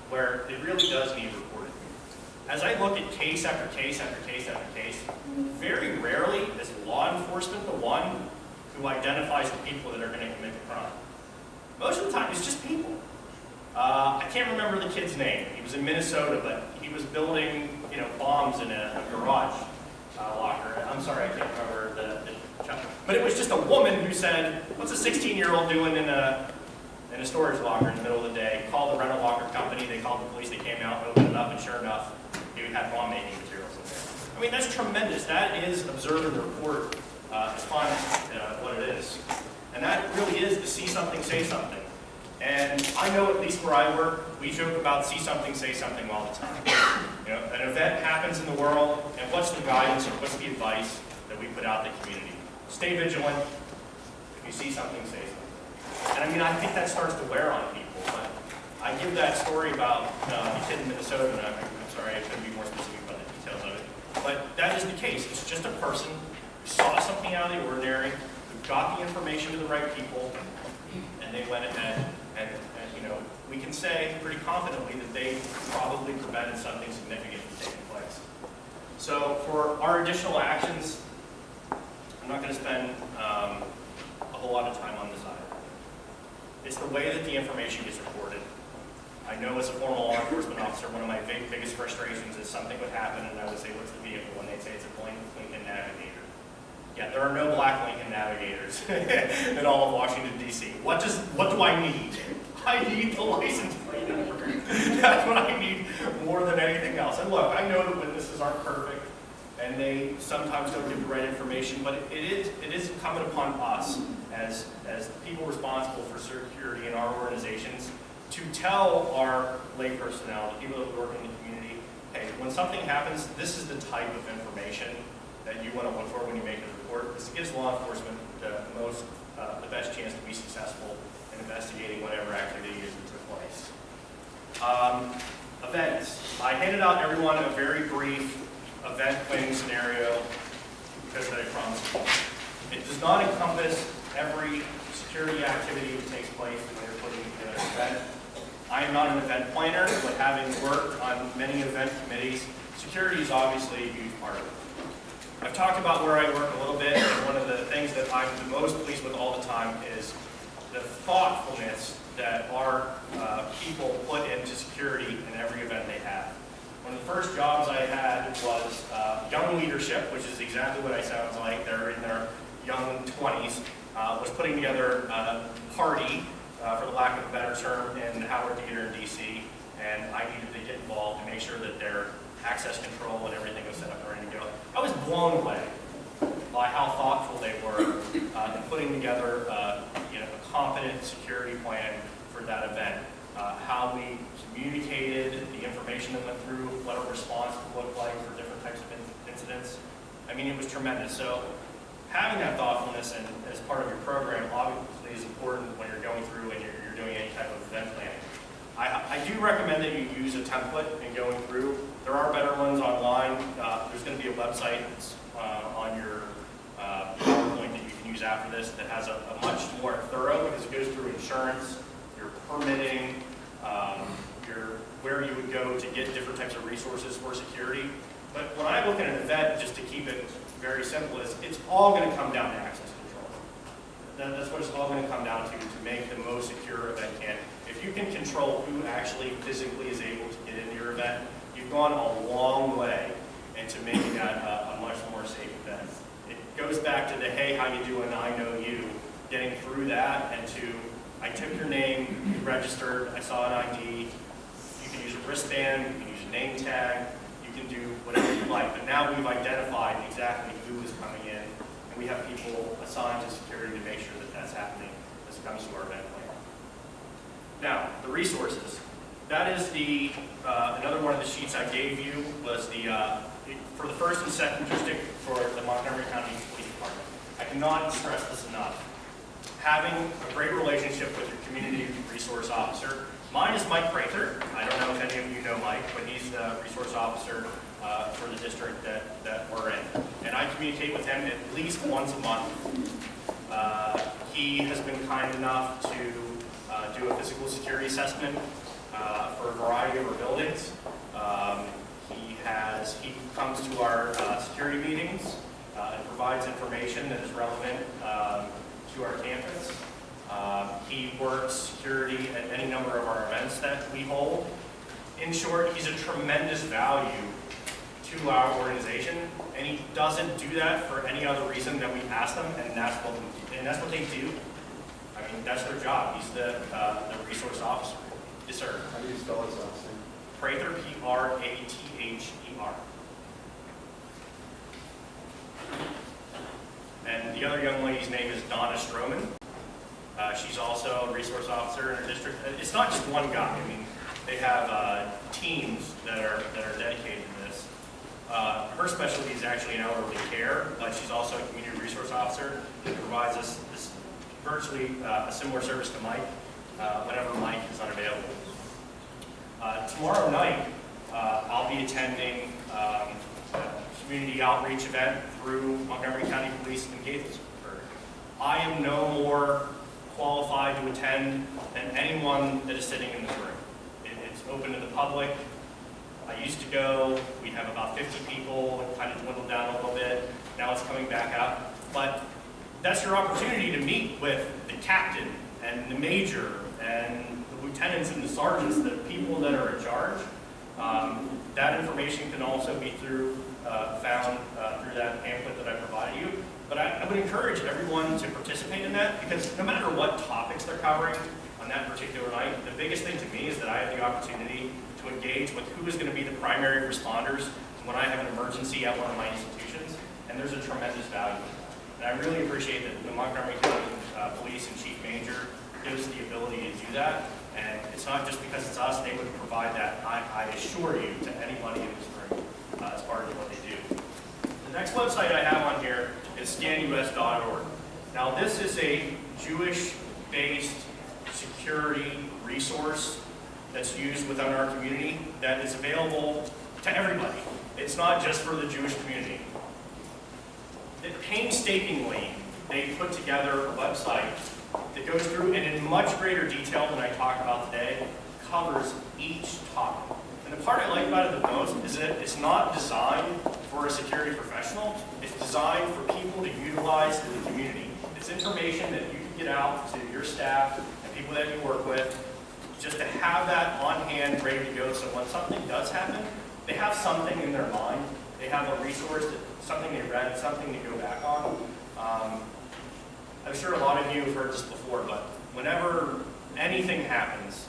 where it really does need reported. As I look at case after case after case after case, very rarely is law enforcement the one who identifies the people that are going to commit the crime. Most of the time, it's just people. I can't remember the kid's name. He was in Minnesota, but he was building, you know, bombs in a garage locker. I'm sorry, I can't remember the chapter. But it was just a woman who said, "What's a 16-year-old doing in a storage locker in the middle of the day?" Called the rental locker company. They called the police. They came out, opened it up, and sure enough, he had bomb-making materials in there. I mean, that's tremendous. That is observe and report as fine as what it is. And that really is the see something, say something. And I know at least where I work, we joke about see something, say something all the time. You know, an event happens in the world, and what's the guidance or what's the advice that we put out to the community? Stay vigilant. If you see something, say something. And I mean, I think that starts to wear on people. But I give that story about the kid in Minnesota, and I'm sorry, I couldn't be more specific about the details of it. But that is the case. It's just a person who saw something out of the ordinary, who got the information to the right people, and they went ahead and you know, we can say pretty confidently that they probably prevented something significant from taking place. So for our additional actions, I'm not going to spend a whole lot of time on this either. It's the way that the information gets reported. I know as a former law enforcement officer, one of my biggest frustrations is something would happen and I would say, "What's the vehicle?" And they'd say it's a blank Lincoln Navigator. Yeah, there are no black Lincoln Navigators in all of Washington, D.C. What do I need? I need the license plate number. That's what I need more than anything else. And look, I know that witnesses aren't perfect, and they sometimes don't give the right information, but it is incumbent upon us as people responsible for security in our organizations to tell our lay personnel, the people that work in the community, hey, when something happens, this is the type of information that you want to look for when you make a report. This gives law enforcement the best chance to be successful in investigating whatever activity is that took place. Events. I handed out everyone a very brief event planning scenario because I promised you. It does not encompass every security activity that takes place when you're putting together an event. I am not an event planner, but having worked on many event committees, security is obviously a huge part of it. I've talked about where I work a little bit, and one of the things that I'm the most pleased with all the time is the thoughtfulness that our people put into security in every event they have. One of the first jobs I had was young leadership, which is exactly what I sound like. They're in their young 20s, was putting together a party, for the lack of a better term, in the Howard Theater in D.C., and I needed to get involved to make sure that their access control and everything was set up and ready to go. I was blown away by how thoughtful they were in putting together a competent security plan for that event. How we communicated the information that went through, what a response would look like for different types of incidents. I mean, it was tremendous. So having that thoughtfulness and as part of your program obviously is important when you're going through and you're doing any type of event planning. I do recommend that you use a template in going through. There are better ones online. There's going to be a website on your PowerPoint that you can use after this that has a much more thorough, because it goes through insurance, your permitting, where you would go to get different types of resources for security. But when I look at an event, just to keep it very simple, it's all going to come down to access control. That's what it's all going to come down to make the most secure event can. If you can control who actually physically is able to get into your event, you've gone a long way into making that a much more safe event. It goes back to the, hey, how you doing, I know you, getting through that, and to, I took your name, you registered, I saw an ID, you can use a wristband, you can use a name tag, you can do whatever you like, but now we've identified exactly who is coming in and we have people assigned to security to make sure that that's happening as it comes to our event plan. Now, the resources. That is the, another one of the sheets I gave you was the, for the 1st and 2nd district for the Montgomery County Police Department. I cannot stress this enough. Having a great relationship with your community resource officer. Mine is Mike Prather. I don't know if any of you know Mike, but he's the resource officer for the district that we're in. And I communicate with him at least once a month. He has been kind enough to do a physical security assessment for a variety of our buildings. He comes to our security meetings and provides information that is relevant to our campus. He works security at any number of our events that we hold. In short, he's a tremendous value to our organization, and he doesn't do that for any other reason than we ask them, and that's what they do. I mean, that's their job. He's the resource officer. Yes, sir. How do you spell his last name? Prather, P-R-A-T-H-E-R. And the other young lady's name is Donna Stroman. She's also a resource officer in her district. It's not just one guy. I mean, they have teams that are dedicated to this. Her specialty is actually in elderly care, but she's also a community resource officer that provides us this virtually a similar service to Mike whenever Mike is unavailable. Tomorrow night, I'll be attending a community outreach event through Montgomery County Police in Gaithersburg. I am no more qualified to attend than anyone that is sitting in this room. It's open to the public. I used to go, we'd have about 50 people, it kind of dwindled down a little bit. Now it's coming back up. But that's your opportunity to meet with the captain and the major and the lieutenants and the sergeants, the people that are in charge. That information can also be found through that pamphlet that I provided you. But I would encourage everyone to participate in that, because no matter what topics they're covering on that particular night, the biggest thing to me is that I have the opportunity to engage with who is going to be the primary responders when I have an emergency at one of my institutions, and there's a tremendous value in that. And I really appreciate that the Montgomery County Police and Chief Major gives the ability to do that, and it's not just because it's us, they would provide that, I assure you, to anybody in this room as part of what they do. The next website I have on here is scanus.org. Now this is a Jewish-based security resource that's used within our community that is available to everybody. It's not just for the Jewish community. Painstakingly, they put together a website that goes through and in much greater detail than I talk about today, covers each topic. And the part I like about it the most is that it's not designed for a security professional. It's designed for people to utilize in the community. It's information that you can get out to your staff and people that you work with, just to have that on hand, ready to go, so when something does happen, they have something in their mind. They have a resource, something they read, something to go back on. I'm sure a lot of you have heard this before, but whenever anything happens,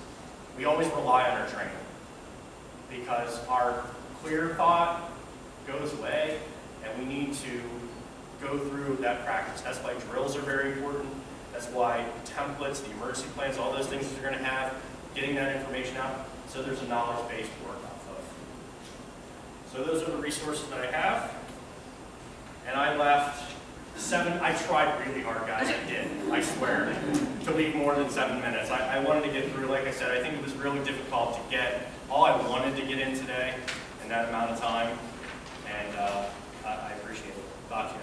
we always rely on our training, because our clear thought goes away, and we need to go through that practice. That's why drills are very important. That's why templates, the emergency plans, all those things that you're going to have, getting that information out, so there's a knowledge base to work off of. So those are the resources that I have. And I left I tried really hard, guys, I did, I swear, to leave more than 7 minutes. I wanted to get through, like I said, I think it was really difficult to get all I wanted to get in today in that amount of time, and I appreciate it. Thought you.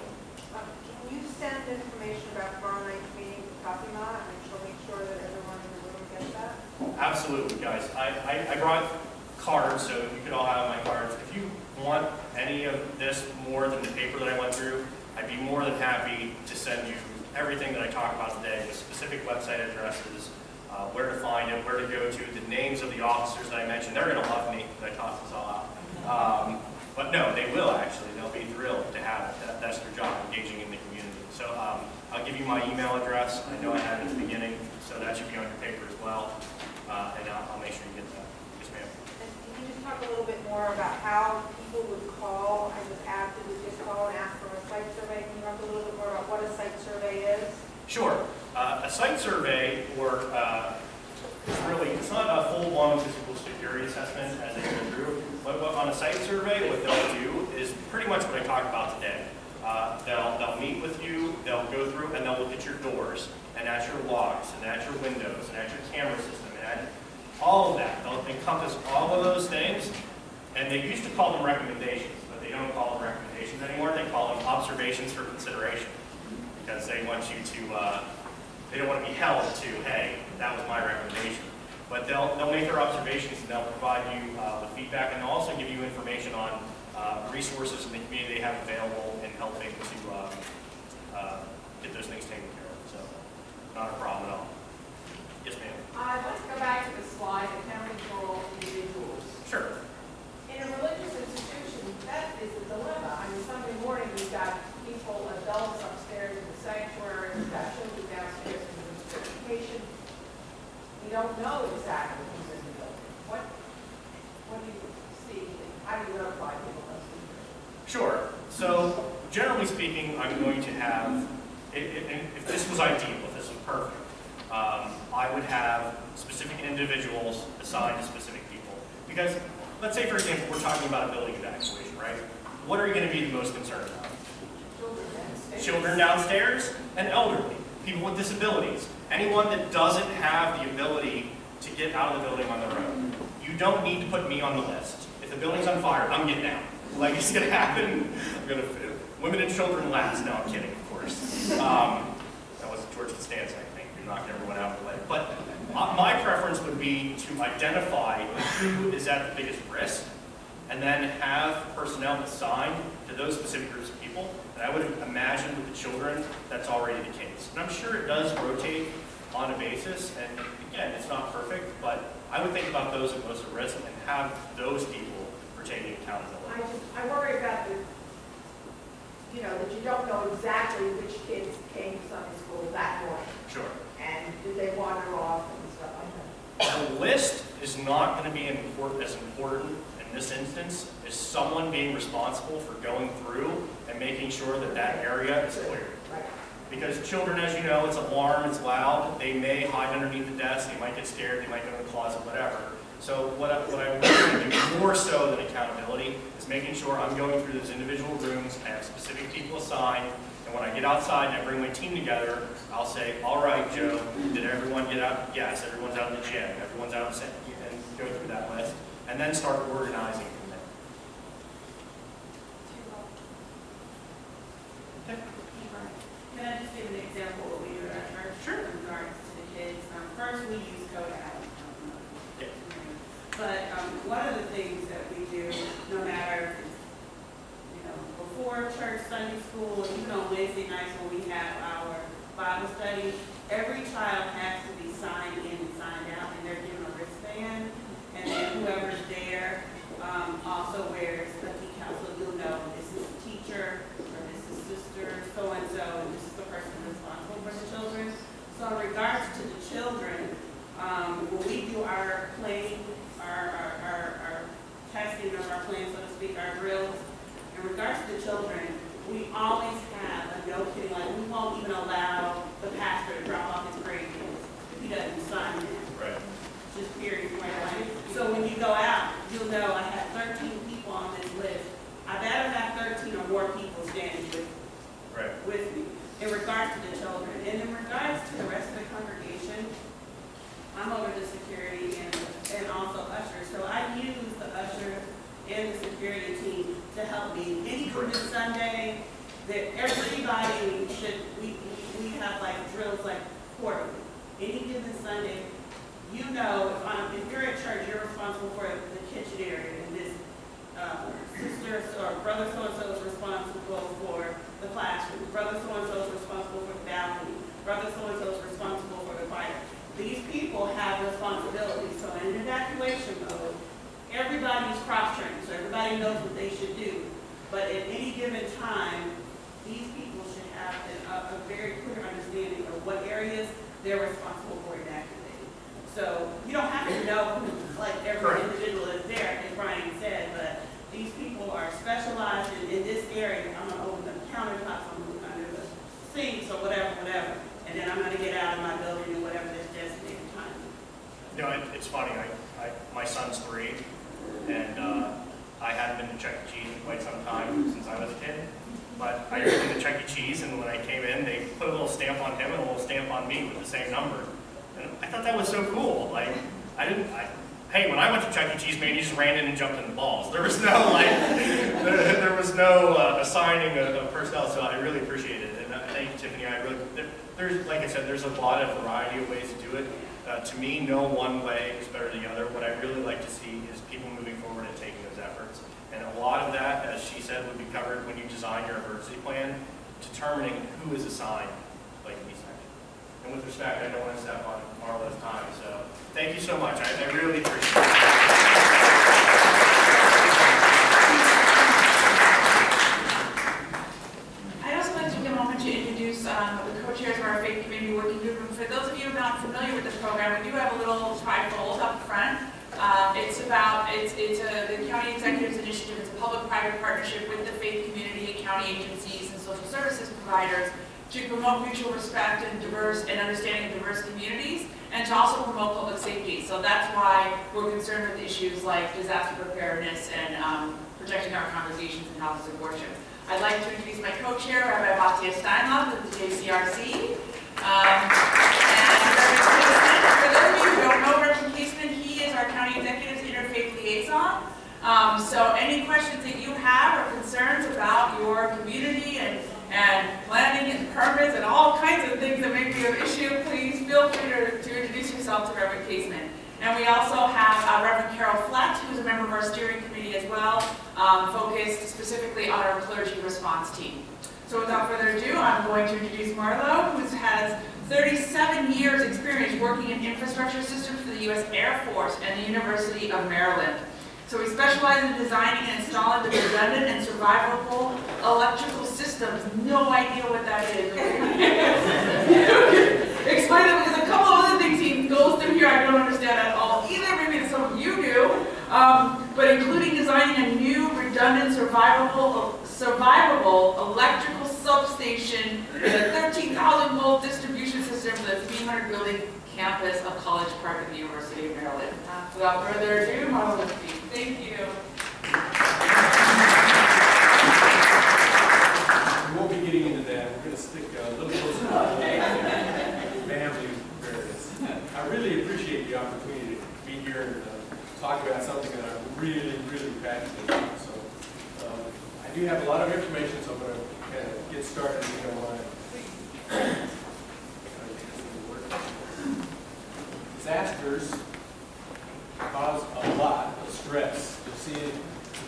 Can you send information about tomorrow night's meeting to Fatima, and she'll make sure that everyone in the room gets that? Absolutely, guys. I brought cards, so you could all have my cards. If you want any of this more than the paper that I went through, I'd be more than happy to send you everything that I talked about today, with specific website addresses, where to find it, where to go to, the names of the officers that I mentioned. They're going to love me that I talked this all out. But no, they will actually. They'll be thrilled to have it. That's their job, engaging in the community. So I'll give you my email address. I know I had it at the beginning, so that should be on your paper as well. And I'll make sure you get that. Yes, ma'am. And can you just talk a little bit more about how people would call and just ask, would just call and ask for a site survey? Can you talk a little bit more about site survey is? Sure. A site survey, or it's not a full-blown physical security assessment as they go through, but on a site survey, what they'll do is pretty much what I talked about today. They'll meet with you, they'll go through, and they'll look at your doors, and at your locks, and at your windows, and at your camera system, and at all of that. They'll encompass all of those things, and they used to call them recommendations, but they don't call them recommendations anymore. They call them observations for consideration, because they want you to, they don't want to be held to, hey, that was my recommendation. But they'll make their observations, and they'll provide you with feedback, and they'll also give you information on resources in the community they have available in helping to get those things taken care of. So, not a problem at all. Yes, ma'am. I'd like to go back to the slide, accounting for all individuals. Sure. In a religious institution, that is a dilemma. I mean, Sunday morning, we've got people, adults upstairs in the sanctuary, we've got children downstairs in the certification. We don't know exactly who's in the building. What do you see? How do you notify people of those? Sure. So, generally speaking, I'm going to have, if this was ideal, if this was perfect, I would have specific individuals assigned to specific people. Because, let's say, for example, we're talking about a building evacuation, right? What are you going to be the most concerned about? Children downstairs and elderly, people with disabilities, anyone that doesn't have the ability to get out of the building on their own. You don't need to put me on the list. If the building's on fire, I'm getting out. Like, it's going to happen. Women and children last. No, I'm kidding, of course. That was George Costanza, I think, who knocked everyone out of the way. But my preference would be to identify who is at the biggest risk, and then have personnel assigned to those specific groups of people. And I would imagine with the children, that's already the case. And I'm sure it does rotate on a basis, and again, it's not perfect, but I would think about those at most at risk and have those people for taking accountability. I worry about that you don't know exactly which kids came to Sunday school that morning. Sure. And did they wander off and stuff like that? The list is not going to be as important in this instance as someone being responsible for going through and making sure that that area is clear. Right. Because children, as you know, it's a warm, it's loud, they may hide underneath the desk, they might get scared, they might go to the closet, whatever. So what I want to do more so than accountability is making sure I'm going through those individual rooms, I have specific people assigned, and when I get outside and I bring my team together, I'll say, all right, Joe, did everyone get out? Yes, everyone's out in the gym, everyone's out in the center, and go through that list, and then start organizing from there. Okay. Can I just give an example of what we do at our church? Sure. In regards to the kids. First, we use Kodak. Yeah. But one of the things that we do, no matter, before church, Sunday school, even on Wednesday nights when we have our Bible study, every child has to be signed in and signed out, and they're given a wristband. And then whoever's there also wears a decal, so you'll know this is the teacher, or this is sister, so-and-so, and this is the person responsible for the children. So in regards to the children, when we do our planning, our testing of our plan, so to speak, our drills, in regards to the children, we always have a no kidding, like we won't even allow the pastor to drop off his grade bills if he doesn't sign it. Right. Just period, point blank. So when you go out, you'll know I have 13 people on this list. I better have 13 or more people standing with me in regards to the children. And in regards to the rest of the congregation, I'm over the security and also ushers. So I use the usher and the security team to help me. Any given Sunday, that everybody should, we have like drills like quarterly. Any given Sunday, if you're at church, you're responsible for the kitchen area, and this sister or brother so-and-so is responsible for the classroom, brother so-and-so is responsible for the balcony, brother so-and-so is responsible for the choir. These people have responsibilities. So in an evacuation mode, everybody's cross-trained, so everybody knows what they should do. But at any given time, these people should have a very clear understanding of what areas they're responsible for evacuating. So you don't have to know like every individual is there, as Brian said, but these people are specialized in this area. I'm going to open the countertops, I'm going to look under the sink. So what it's funny, my son's 3, and I hadn't been to Chuck E. Cheese in quite some time since I was a kid. But I used to go to Chuck E. Cheese, and when I came in, they put a little stamp on him and a little stamp on me with the same number. And I thought that was so cool. Like, hey, when I went to Chuck E. Cheese, man, you just ran in and jumped in the balls. There was no, like, there was no assigning of personnel, so I really appreciate it. And thank you, Tiffany. There's, like I said, there's a lot of variety of ways to do it. To me, no one way is better than the other. What I really like to see is people moving forward and taking those efforts. And a lot of that, as she said, would be covered when you design your emergency plan, determining who is assigned, like in each section. And with respect, I don't want to step on Marlowe's time, so thank you so much. I really appreciate it. I'd also like to take a moment to introduce the co-chairs of our faith community working group. And for those of you who are not familiar with this program, we do have a little trifold up front. The county executive's initiative. It's a public-private partnership with the faith community, county agencies, and social services providers to promote mutual respect and understanding of diverse communities, and to also promote public safety. So that's why we're concerned with issues like disaster preparedness and protecting our congregations and houses of worship. I'd like to introduce my co-chair, Rabbi Adat Shalom of the JCRC. For those of you who don't know Reverend Casement, he is our county executive's interfaith liaison. So any questions that you have or concerns about your community and planning and permits and all kinds of things that may be of issue, please feel free to introduce yourself to Reverend Casement. And we also have Reverend Carol Flett, who's a member of our steering committee as well, focused specifically on our clergy response team. So without further ado, I'm going to introduce Marlowe, who has 37 years experience working in infrastructure systems for the U.S. Air Force and the University of Maryland. So we specialize in designing and installing the redundant and survivable electrical systems. No idea what that is. Explain it, because a couple of other things he goes through here I don't understand at all either. Maybe some of you do. But including designing a new redundant survivable electrical substation with a 13,000 volt distribution system for the 300 building campus of College Park at the University of Maryland. Without further ado, Marlowe Leafty. Thank you. We won't be getting into that. We're going to stick a little closer to family preparedness. I really appreciate the opportunity to be here and talk about something that I'm really, really passionate about. So I do have a lot of information, so I'm going to kind of get started if you don't mind. Disasters cause a lot of stress. You'll see a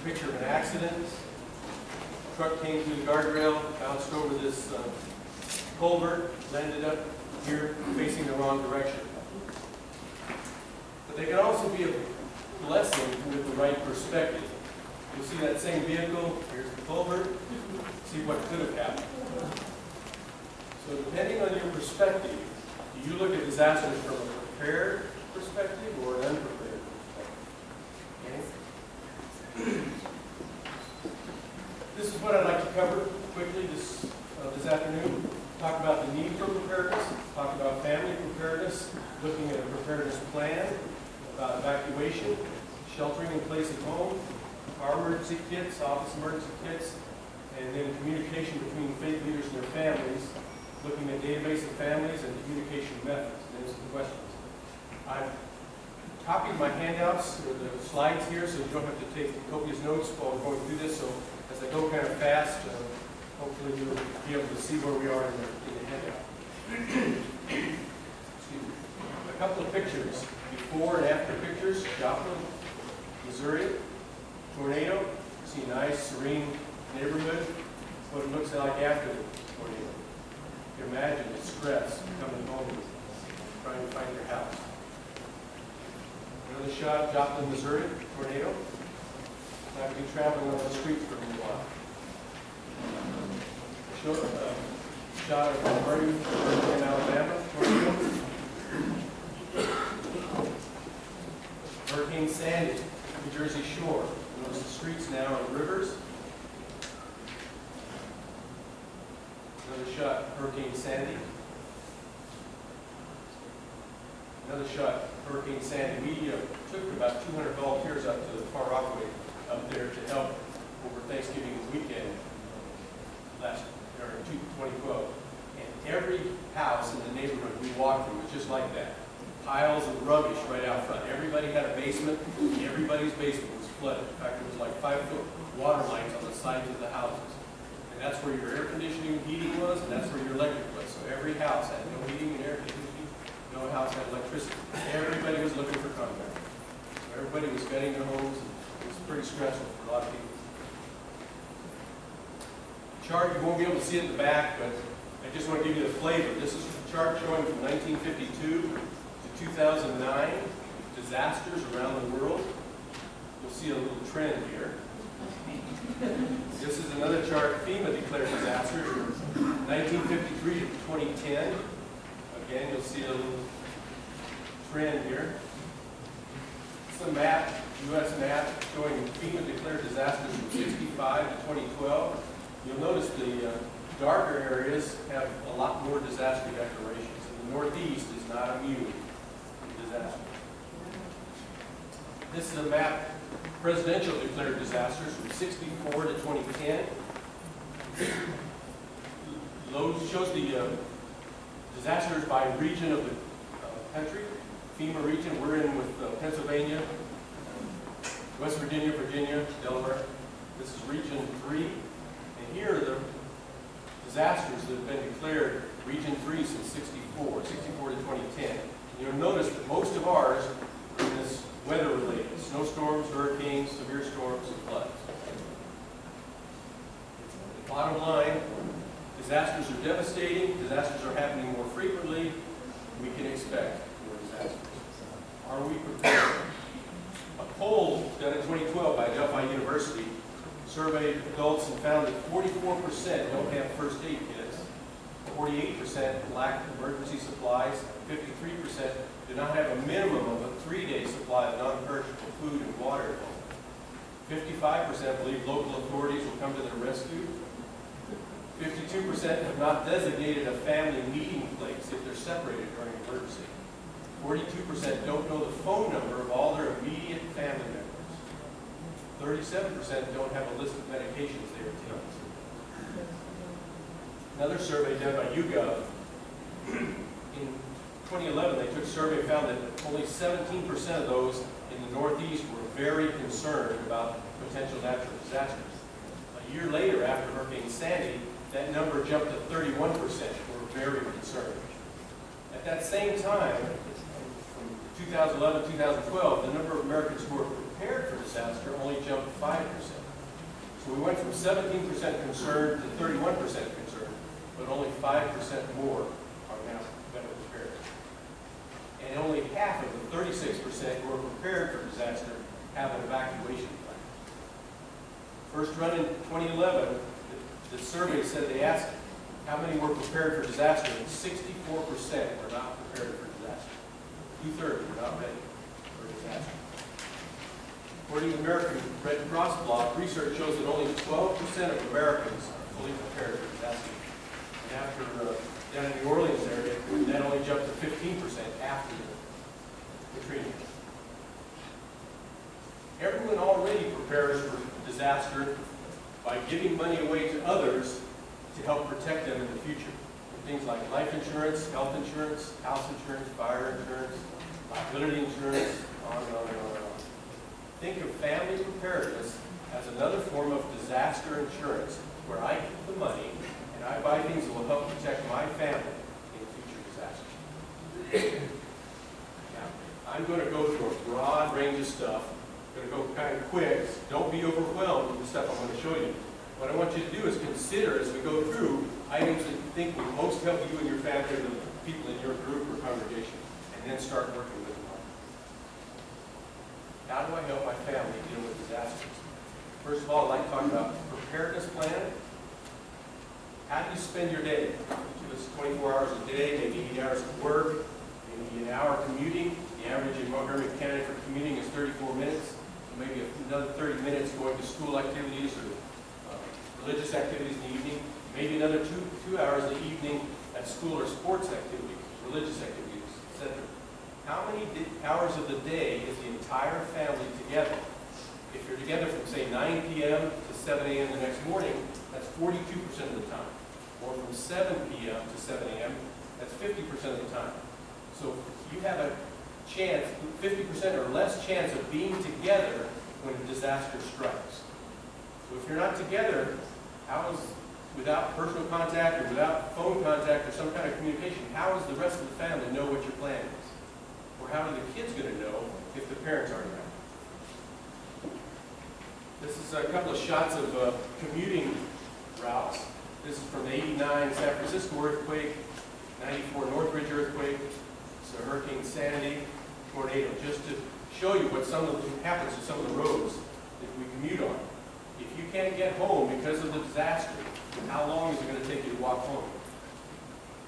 picture of an accident. A truck came through the guardrail, bounced over this culvert, landed up here facing the wrong direction. But they can also be a blessing with the right perspective. You'll see that same vehicle, here's the culvert, see what could have happened. So depending on your perspective, do you look at disasters from a prepared perspective or an unprepared perspective? Okay. This is what I'd like to cover quickly this afternoon. Talk about the need for preparedness, talk about family preparedness, looking at a preparedness plan, about evacuation, sheltering in place at home, our emergency kits, office emergency kits, and then communication between faith leaders and their families, looking at database of families and communication methods, and answer the questions. I've copied my handouts or the slides here so you don't have to take copious notes while we're going through this. So as I go kind of fast, hopefully you'll be able to see where we are in the handout. Excuse me. A couple of pictures, before and after pictures. Joplin, Missouri, tornado. See a nice, serene neighborhood. What it looks like after the tornado. You can imagine the stress coming home, trying to find your house. Another shot, Joplin, Missouri, tornado. Not going to be traveling on the streets for a little while. Shot of Marlowe, Alabama, tornado. Hurricane Sandy, New Jersey shore. Notice the streets now are rivers. Another shot, Hurricane Sandy. another shot, Hurricane Sandy. We took about 200 volunteers up to the Far Rockaway up there to help over Thanksgiving weekend last, or 2012. And every house in the neighborhood we walked through was just like that. Piles of rubbish right out front. Everybody had a basement. Everybody's basement was flooded. In fact, it was like 5-foot water lines on the sides of the houses. And that's where your air conditioning and heating was, and that's where your electric was. So every house had no heating and air conditioning. No house had electricity. Everybody was looking for contractors. So everybody was gutting their homes. It was pretty stressful for a lot of people. Chart, you won't be able to see it in the back, but I just want to give you the flavor. This is a chart showing from 1952 to 2009, disasters around the world. You'll see a little trend here. This is another chart, FEMA declared disasters from 1953 to 2010. Again, you'll see a little trend here. It's a map, U.S. map, showing FEMA declared disasters from 65 to 2012. You'll notice the darker areas have a lot more disaster declarations, and the Northeast is not immune to disasters. This is a map, presidential declared disasters from 64 to 2010. Shows the disasters by region of the country. FEMA region, we're in with Pennsylvania, West Virginia, Virginia, Delaware. This is region 3. And here are the disasters that have been declared region 3 since 64 to 2010. And you'll notice that most of ours are in this weather-related, snowstorms, hurricanes, severe storms, and floods. The bottom line, disasters are devastating, disasters are happening more frequently, we can expect more disasters. Are we prepared? A poll done in 2012 by Delphi University surveyed adults and found that 44% don't have first aid kits, 48% lack emergency supplies, 53% do not have a minimum of a 3-day supply of non-perishable food and water at home. 55% believe local authorities will come to their rescue. 52% have not designated a family meeting place if they're separated during an emergency. 42% don't know the phone number of all their immediate family members. 37% don't have a list of medications they are taking. Another survey done by YouGov, in 2011 they took a survey and found that only 17% of those in the Northeast were very concerned about potential natural disasters. A year later, after Hurricane Sandy, that number jumped to 31% were very concerned. At that same time, from 2011 to 2012, the number of Americans who were prepared for disaster only jumped 5%. So we went from 17% concerned to 31% concerned, but only 5% more are now better prepared. And only half of the 36% who are prepared for disaster have an evacuation plan. First run in 2011, the survey said they asked how many were prepared for disaster, and 64% were not prepared for disaster. 2/3 were not ready for disaster. According to the American Red Cross blog, research shows that only 12% of Americans are fully prepared for disaster. And after, down in the New Orleans area, that only jumped to 15% after Katrina. Everyone already prepares for disaster by giving money away to others to help protect them in the future. Things like life insurance, health insurance, house insurance, fire insurance, liability insurance, on and on and on and on. Think of family preparedness as another form of disaster insurance where I keep the money and I buy things that will help protect my family in future disasters. Now, I'm going to go through a broad range of stuff. I'm going to go kind of quick. Don't be overwhelmed with the stuff I'm going to show you. What I want you to do is consider, as we go through, items that you think will most help you and your family or the people in your group or congregation, and then start working with them. How do I help my family deal with disasters? First of all, I'd like to talk about preparedness plan. How do you spend your day? Each of us 24 hours a day, maybe 8 hours at work, maybe an hour commuting. The average in Montgomery County for commuting is 34 minutes. So maybe another 30 minutes going to school activities or religious activities in the evening. Maybe another two hours in the evening at school or sports activities, religious activities, etc. how many hours of the day is the entire family together? If you're together from, say, 9 p.m. to 7 a.m. the next morning, that's 42% of the time. Or from 7 p.m. to 7 a.m., that's 50% of the time. So you have a chance, 50% or less chance of being together when a disaster strikes. So if you're not together, without personal contact or without phone contact or some kind of communication, how does the rest of the family know what your plan is? Or how are the kids going to know if the parents aren't around? This is a couple of shots of commuting routes. This is from the 89 San Francisco earthquake, 94 Northridge earthquake, it's a Hurricane Sandy tornado, just to show you what happens to some of the roads that we commute on. If you can't get home because of the disaster, how long is it going to take you to walk home?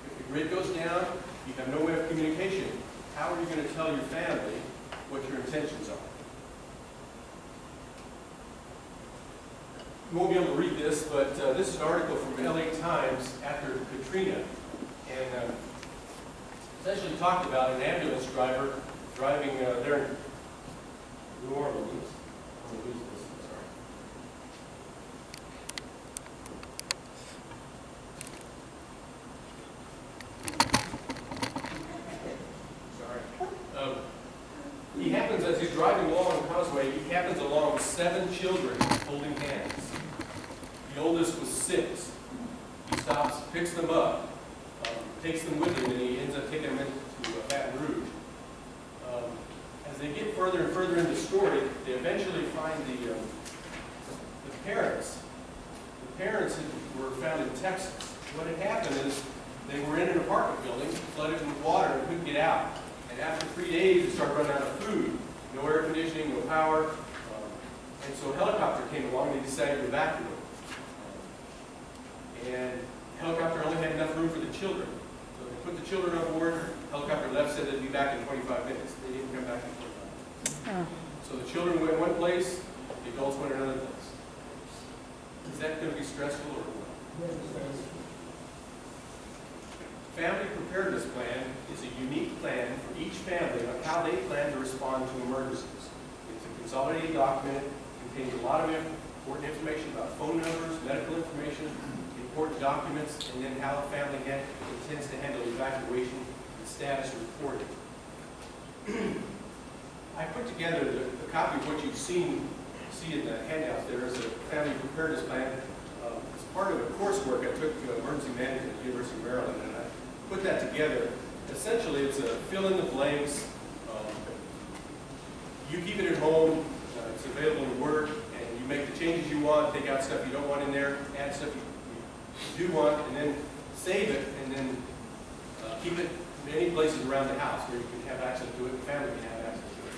If the grid goes down, you have no way of communication, how are you going to tell your family what your intentions are? You won't be able to read this, but this is an article from LA Times after Katrina, and essentially talked about an ambulance driver driving there in New Orleans. I'm going to lose this, sorry. He happens, as he's driving along the causeway, he happens along with 7 children holding hands. The oldest was 6. He stops, picks them up, takes them with him, and he ends up taking them into Baton Rouge. As they get further and further into the story, they eventually find the parents. The parents were found in Texas. What had happened is they were in an apartment building, flooded with water, and couldn't get out. And after 3 days, they started running out of food. No air conditioning, no power. And so a helicopter came along and they decided to evacuate. And the helicopter only had enough room for the children. So they put the children on board. The helicopter left, said they'd be back in 25 minutes. They didn't come back in 25 minutes. So the children went one place, the adults went another place. Is that going to be stressful or what? Family Preparedness Plan is a unique plan for each family on how they plan to respond to emergencies. It's a consolidated document. It contains a lot of important information about phone numbers, medical information, important documents, and then how the family intends to handle evacuation and status reporting. I put together the copy of what you've see in the handouts there as a Family Preparedness Plan. It's part of a coursework I took emergency management at the University of Maryland, and I put that together. Essentially, it's a fill in the blanks. You keep it at home. It's available in Word, and you make the changes you want, take out stuff you don't want in there, add stuff you do want, and then save it, and then keep it in any places around the house where you can have access to it, and the family can have access to it.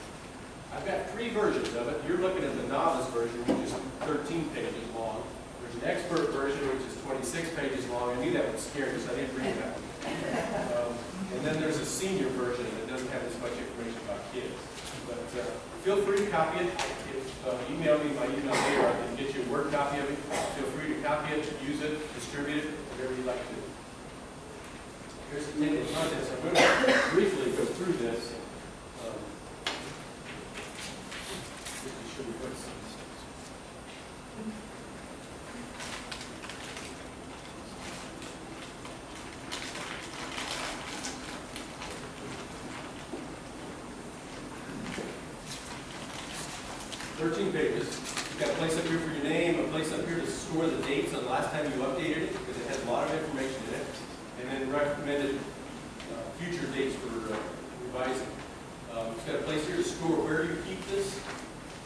I've got 3 versions of it. You're looking at the novice version, which is 13 pages long. There's an expert version, which is 26 pages long. I knew that would scare you, so I didn't bring that one. And then there's a senior version that doesn't have as much information about kids. But feel free to copy it. If you email me my email later, I can get you a Word copy of it. Feel free to copy it, use it, distribute it, whatever you'd like to do. Here's the table of contents. I'm going to briefly go through this. Should we put some? Pages. You've got a place up here for your name, a place up here to store the dates on the last time you updated it, because it has a lot of information in it, and then recommended future dates for revising. It's got a place here to store where you keep this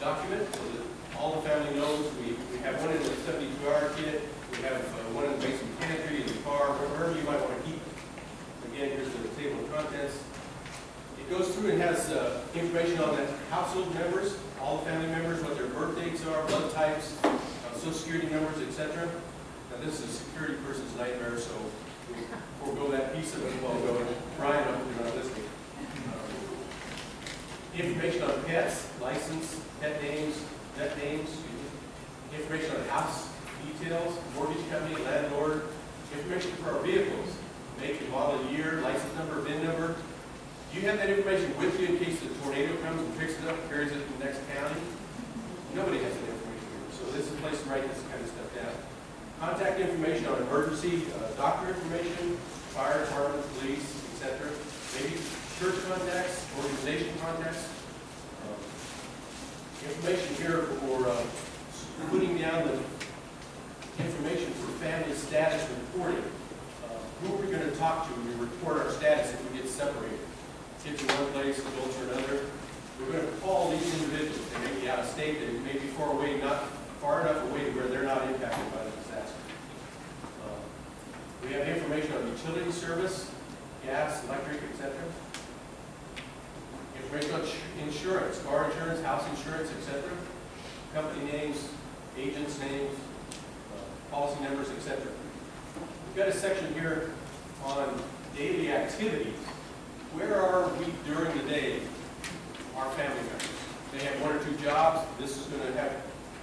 document, so that all the family knows. We have one in the 72-hour kit, we have one in the basement pantry, in the car, wherever you might want to keep it. Again, here's the table of contents. It goes through and has information on the household members, all the family members, what their birth dates are, blood types, social security numbers, etc. Now this is a security person's nightmare, so we'll forego that piece of it while going. Brian, I hope you're not listening. Information on pets, license, pet names, vet names, information on house details, mortgage company, landlord, information for our vehicles, make and model, year, license number, VIN number, Do you have that information with you in case the tornado comes and picks it up, carries it to the next county? Nobody has that information here. So this is a place to write this kind of stuff down. Contact information on emergency, doctor information, fire department, police, etc. Maybe church contacts, organization contacts. Information here for putting down the information for family status reporting. Who are we going to talk to when we report our status if we get separated? Kids in one place, adults in another. We're going to call these individuals. They may be out of state, they may be far away, not far enough away to where they're not impacted by the disaster. We have information on utility service, gas, electric, etc. Information on insurance, car insurance, house insurance, etc. Company names, agents' names, policy numbers, etc. We've got a section here on daily activities. Where are we during the day? Our family members. They have one or two jobs. This is going to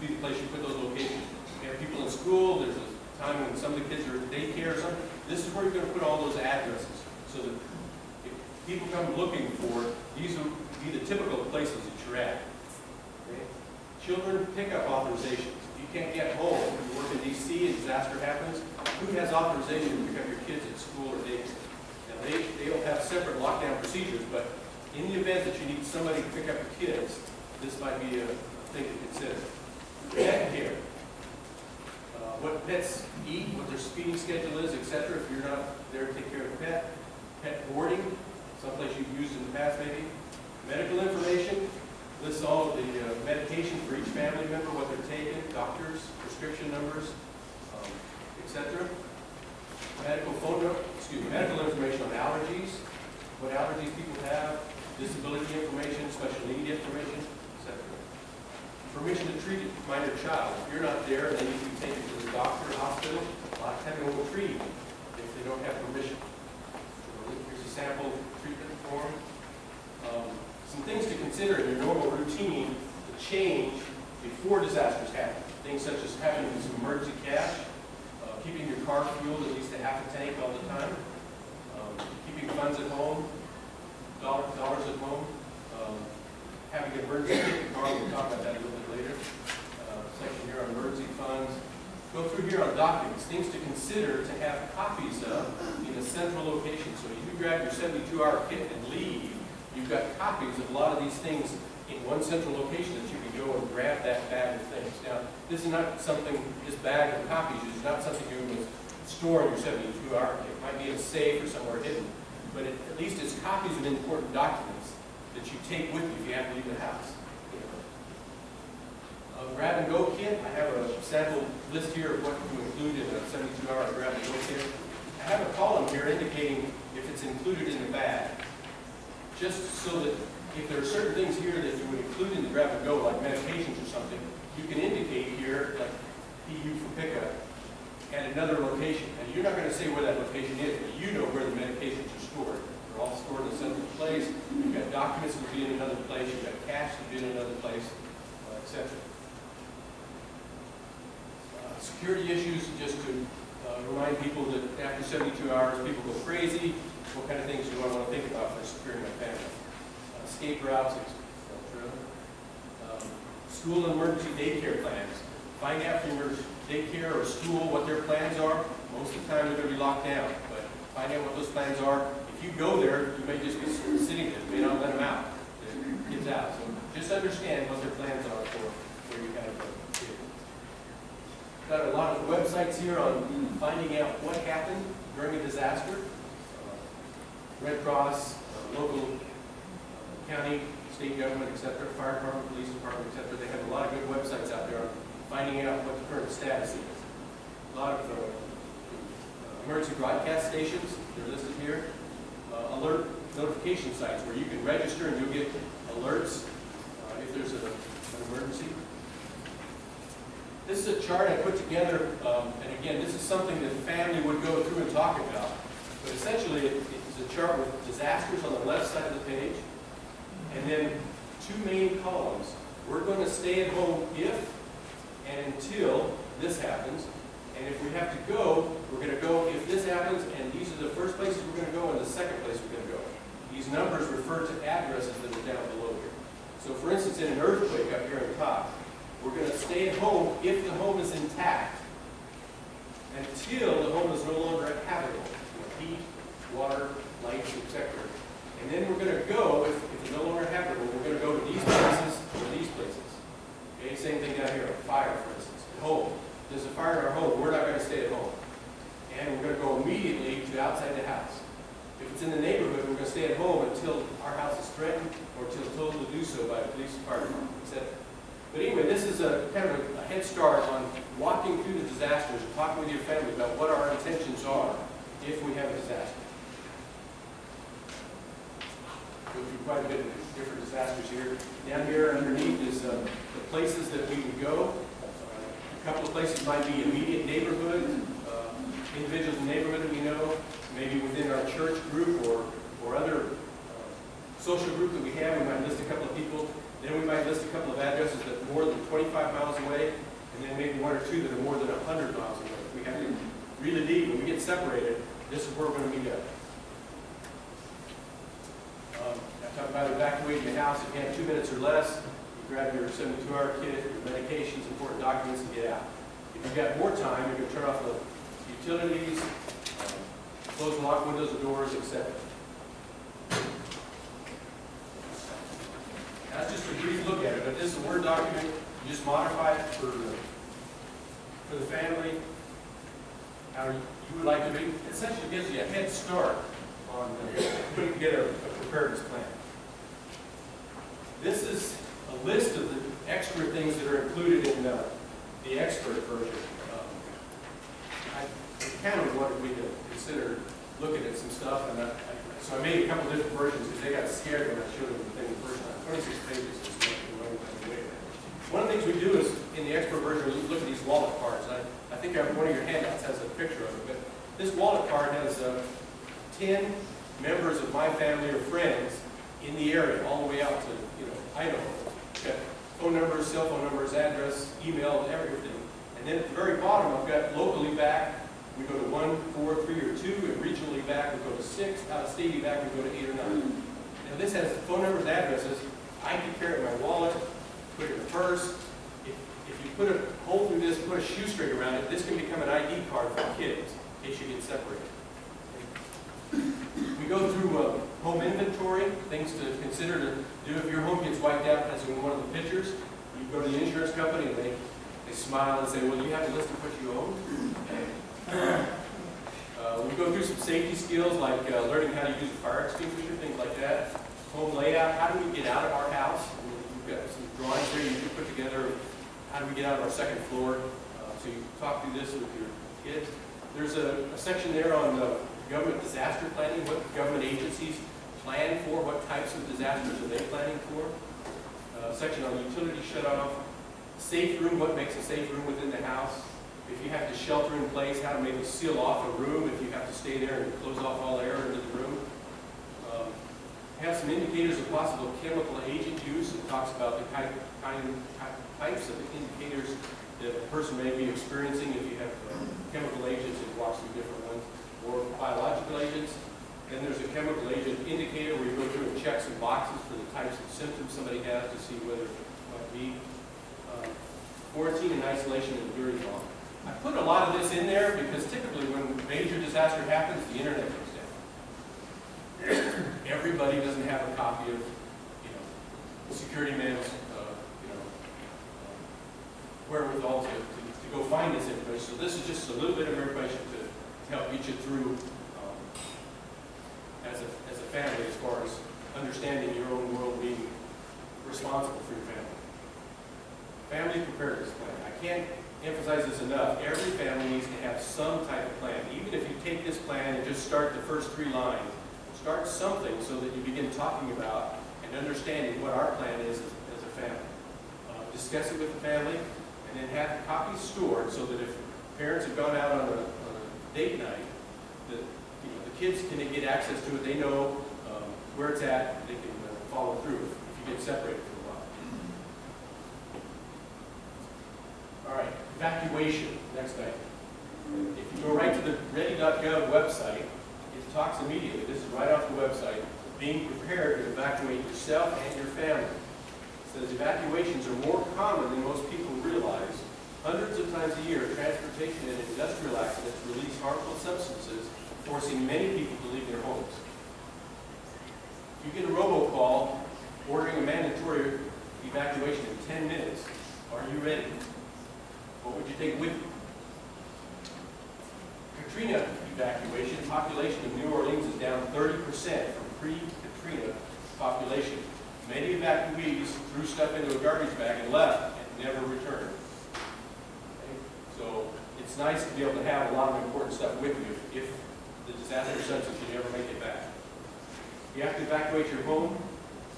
be the place you put those locations. We have people in school. There's a time when some of the kids are at daycare or something. This is where you're going to put all those addresses. So that if people come looking for, these will be the typical places that you're at. Okay? Children pickup authorizations. If you can't get home, you work in D.C. and disaster happens, who has authorization to pick up your kids at school or daycare? Now, they'll have separate lockdown procedures, but in the event that you need somebody to pick up your kids, this might be a thing to consider. Pet care. What pets eat, what their feeding schedule is, etc. If you're not there to take care of the pet. Pet boarding, someplace you've used in the past maybe. Medical information, lists all of the medication for each family member, what they're taking, doctors, prescription numbers, etc. Medical information on allergies, what allergies people have, disability information, special need information, etc. Permission to treat a minor child. If you're not there, they need to be taken to the doctor or hospital. A lot of times they won't treat if they don't have permission. So here's a sample treatment form. Some things to consider in your normal routine to change before disasters happen. Things such as having some emergency cash, keeping your car fueled at least a half a tank all the time, keeping funds at home, dollars at home, having an emergency kit in the car. We'll talk about that a little bit later. Section here on emergency funds. Go through here on documents, things to consider to have copies of in a central location. So if you grab your 72-hour kit and leave, you've got copies of a lot of these things in one central location that you can go and grab that bag of things. Now, this is not something, this bag of copies is not something you would store in your 72-hour kit. It might be in a safe or somewhere hidden, but at least it's copies of important documents that you take with you if you have to leave the house. A grab-and-go kit, I have a sample list here of what to include in a 72-hour grab-and-go kit. I have a column here indicating if it's included in the bag, just so that if there are certain things here that you would include in the grab-and-go, like medications or something, you can indicate here, like PU for pickup, at another location. And you're not going to say where that location is, but you know where the medications are stored. They're all stored in a central place. You've got documents that will be in another place. You've got cash that will be in another place, etc. Security issues, just to remind people that after 72 hours, people go crazy. What kind of things do I want to think about for securing my family? Escape routes, etc. School and emergency daycare plans. Find out from your daycare or school what their plans are. Most of the time they're going to be locked down, but find out what those plans are. If you go there, you may just be sitting there. You may not let them out. Their kids out. So just understand what their plans are for where you have kids. Got a lot of websites here on finding out what happened during a disaster. Red Cross, local, county, state government, etc., fire department, police department, etc. They have a lot of good websites out there on finding out what the current status is. A lot of emergency broadcast stations, they're listed here. Alert notification sites where you can register and you'll get alerts if there's an emergency. This is a chart I put together, and again, this is something that family would go through and talk about. But essentially, it's a chart with disasters on the left side of the page, and then two main columns. We're going to stay at home if and until this happens, and if we have to go, we're going to go if this happens, and these are the first places we're going to go and the second place we're going to go. These numbers refer to addresses that are down below here. So for instance, in an earthquake up here on top, we're going to stay at home if the home is intact until the home is no longer habitable. Heat, water, lights, etc. And then we're going to go, if it's no longer habitable, we're going to go to these places or these places. Okay, same thing down here, a fire, for instance. At home. There's a fire in our home, we're not going to stay at home. And we're going to go immediately to outside the house. If it's in the neighborhood, we're going to stay at home until our house is threatened or until told to do so by the police department, etc. But anyway, this is a kind of a head start on walking through the disasters and talking with your family about what our intentions are if we have a disaster. Go through quite a bit of different disasters here. Down here underneath is the places that we would go. A couple of places might be immediate neighborhood, individuals in the neighborhood that we know, maybe within our church group or other social group that we have. We might list a couple of people. Then we might list a couple of addresses that are more than 25 miles away, and then maybe one or two that are more than 100 miles away. We have to really deep. When we get separated, this is where we're going to meet up. I talked about evacuating the house. If you have 2 minutes or less, you grab your 72-hour kit, your medications, important documents, and get out. If you've got more time, you're going to turn off the utilities, close and lock windows and doors, etc. That's just a brief look at it, but this is a Word document. You just modify it for the family, how you would like to be. It essentially gives you a head start on putting together a preparedness plan. This is a list of the extra things that are included in the expert version. I kind of wanted me to consider looking at some stuff, and so I made a couple different versions because they got scared when I showed them the thing the first time. 26 pages is one of the things we do is, in the expert version, we look at these wallet cards. I think one of your handouts has a picture of it, but this wallet card has 10 members of my family or friends in the area, all the way out to Idaho. Got phone numbers, cell phone numbers, address, email, everything. And then at the very bottom, I've got locally back. We go to 1, 4, 3, or 2, and regionally back we go to 6. Out of statey back we go to 8 or 9. Now this has phone numbers, addresses. I can carry it in my wallet, put it in the purse. If you put a hole through this, put a shoestring around it, this can become an ID card for kids in case you get separated. We go through home inventory, things to consider to do if your home gets wiped out, as in one of the pictures. You go to the insurance company and they smile and say, well, you have a list of what you own. We go through some safety skills like learning how to use a fire extinguisher, things like that. Home layout, how do we get out of our house? We've got some drawings here you can put together. How do we get out of our second floor? So you talk through this with your kids. There's a section there on government disaster planning, what government agencies plan for, what types of disasters are they planning for. Section on utility shut-off. Safe room, what makes a safe room within the house. If you have to shelter in place, how to maybe seal off a room if you have to stay there and close off all air into the room. Have some indicators of possible chemical agent use. It talks about the types of indicators that a person may be experiencing if you have chemical agents. It walks through different ones. Or biological agents. Then there's a chemical agent indicator where you go through and check some boxes for the types of symptoms somebody has to see whether it might be. Quarantine and isolation enduring long. I put a lot of this in there because typically when a major disaster happens, the internet goes down. Everybody doesn't have a copy of, security mails, wherewithal to go find this information. So this is just a little bit of information to help get you through as a family, as far as understanding your own world, being responsible for your family. Family preparedness plan. I can't emphasize this enough. Every family needs to have some type of plan. Even if you take this plan and just start the first 3 lines, start something so that you begin talking about and understanding what our plan is as a family. Discuss it with the family, and then have the copies stored so that if parents have gone out on a date night, that the kids can get access to it. They know where it's at. They can follow through if you get separated for a while. All right, evacuation. Next item. If you go right to the ready.gov website, it talks immediately. This is right off the website. being prepared to evacuate yourself and your family. It says evacuations are more common than most people realize. Hundreds of times a year, transportation and industrial accidents release harmful substances, forcing many people to leave their homes. If you get a robocall ordering a mandatory evacuation in 10 minutes, are you ready? What would you take with you? Katrina evacuation, population of New Orleans is down 30% from pre-Katrina population. Many evacuees threw stuff into a garbage bag and left and never returned. Okay? So it's nice to be able to have a lot of important stuff with you if the disaster census you never make it back. You have to evacuate your home.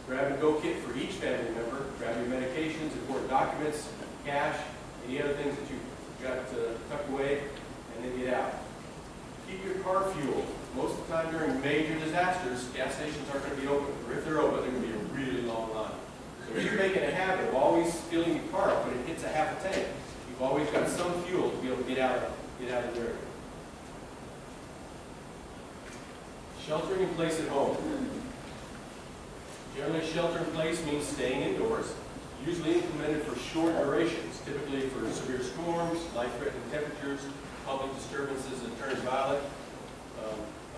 Grab and go kit for each family member. Grab your medications, important documents, cash, any other things that you've got tucked away, and then get out. Keep your car fueled. Most of the time during major disasters, gas stations aren't going to be open. Or if they're open, they're going to be a really long line. So if you're making a habit of always filling your car up when it hits a half a tank, you've always got some fuel to be able to get out of the area. Sheltering in place at home. Generally, shelter in place means staying indoors, usually implemented for short durations, typically for severe storms, life-threatening temperatures, public disturbances that turn violent.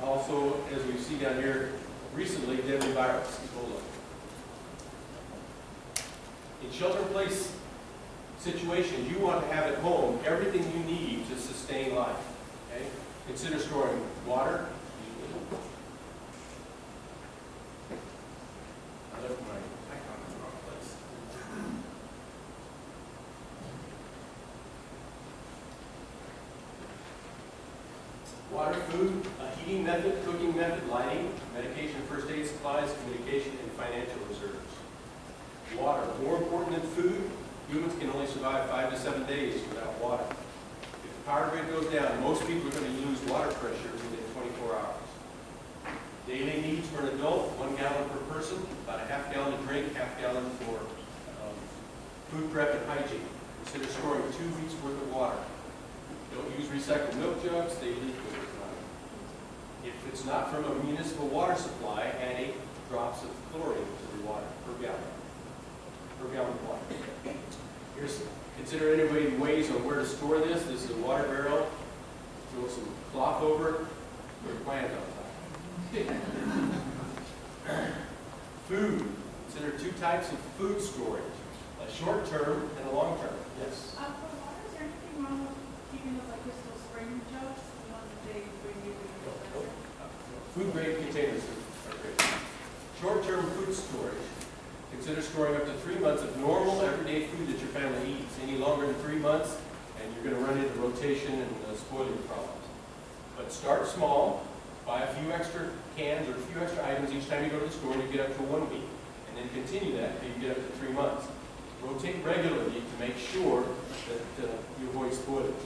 Also, as we see down here recently, deadly virus, Ebola. In shelter-in-place situations, you want to have at home everything you need to sustain life. Okay? Consider storing water. I left my icon in the wrong place. Water, food, heating method, cooking method, lighting, medication, first aid supplies, communication, and financial reserves. Water, more important than food, humans can only survive 5 to 7 days without water. If the power grid goes down, most people are going to lose water pressure within 24 hours. Daily needs for an adult, 1 gallon per person, about a half gallon to drink, half gallon for food prep and hygiene. Consider storing 2 weeks worth of water. Don't use recycled milk jugs, they leak over time. If it's not from a municipal water supply, add 8 drops of chlorine to the water per gallon of water. Consider any ways on where to store this. This is a water barrel. Throw some cloth over it, put a plant on top. Food. Consider 2 types of food storage, a short term and a long term. Yes? For water, is there anything wrong with keeping those like crystal spring jugs, the ones that they bring you in the refrigerator? Food grade containers are great. Short-term food storage. Consider storing up to 3 months of normal everyday food that your family eats. Any longer than 3 months, and you're going to run into rotation and spoiling problems. But start small. Buy a few extra cans or a few extra items each time you go to the store, and you get up to 1 week. And then continue that until you get up to 3 months. Rotate regularly to make sure that you avoid spoilage.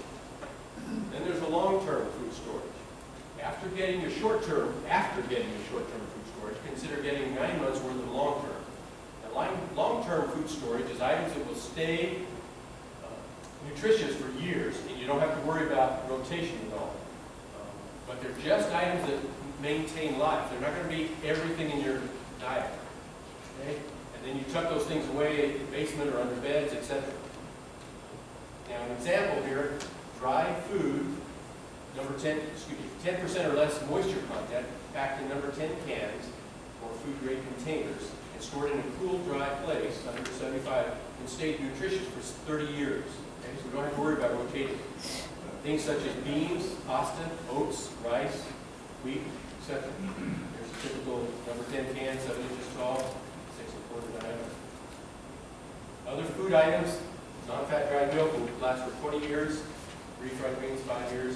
Then there's a long-term food storage. After getting your short-term food storage, consider getting 9 months worth of long-term. Long-term food storage is items that will stay nutritious for years, and you don't have to worry about rotation at all. But they're just items that maintain life. They're not going to be everything in your diet. Okay? And then you tuck those things away in the basement or under beds, etc. Now, an example here, dry food, number 10, 10% or less moisture content, packed in number 10 cans or food grade containers, and stored in a cool, dry place, under 75, and stayed nutritious for 30 years. Okay? So we don't have to worry about rotating. Things such as beans, pasta, oats, rice, wheat, etc. There's a typical number 10 can, 7 inches tall, 6 1/4 diameter. Other food items, non-fat dried milk will last for 20 years, refried beans 5 years.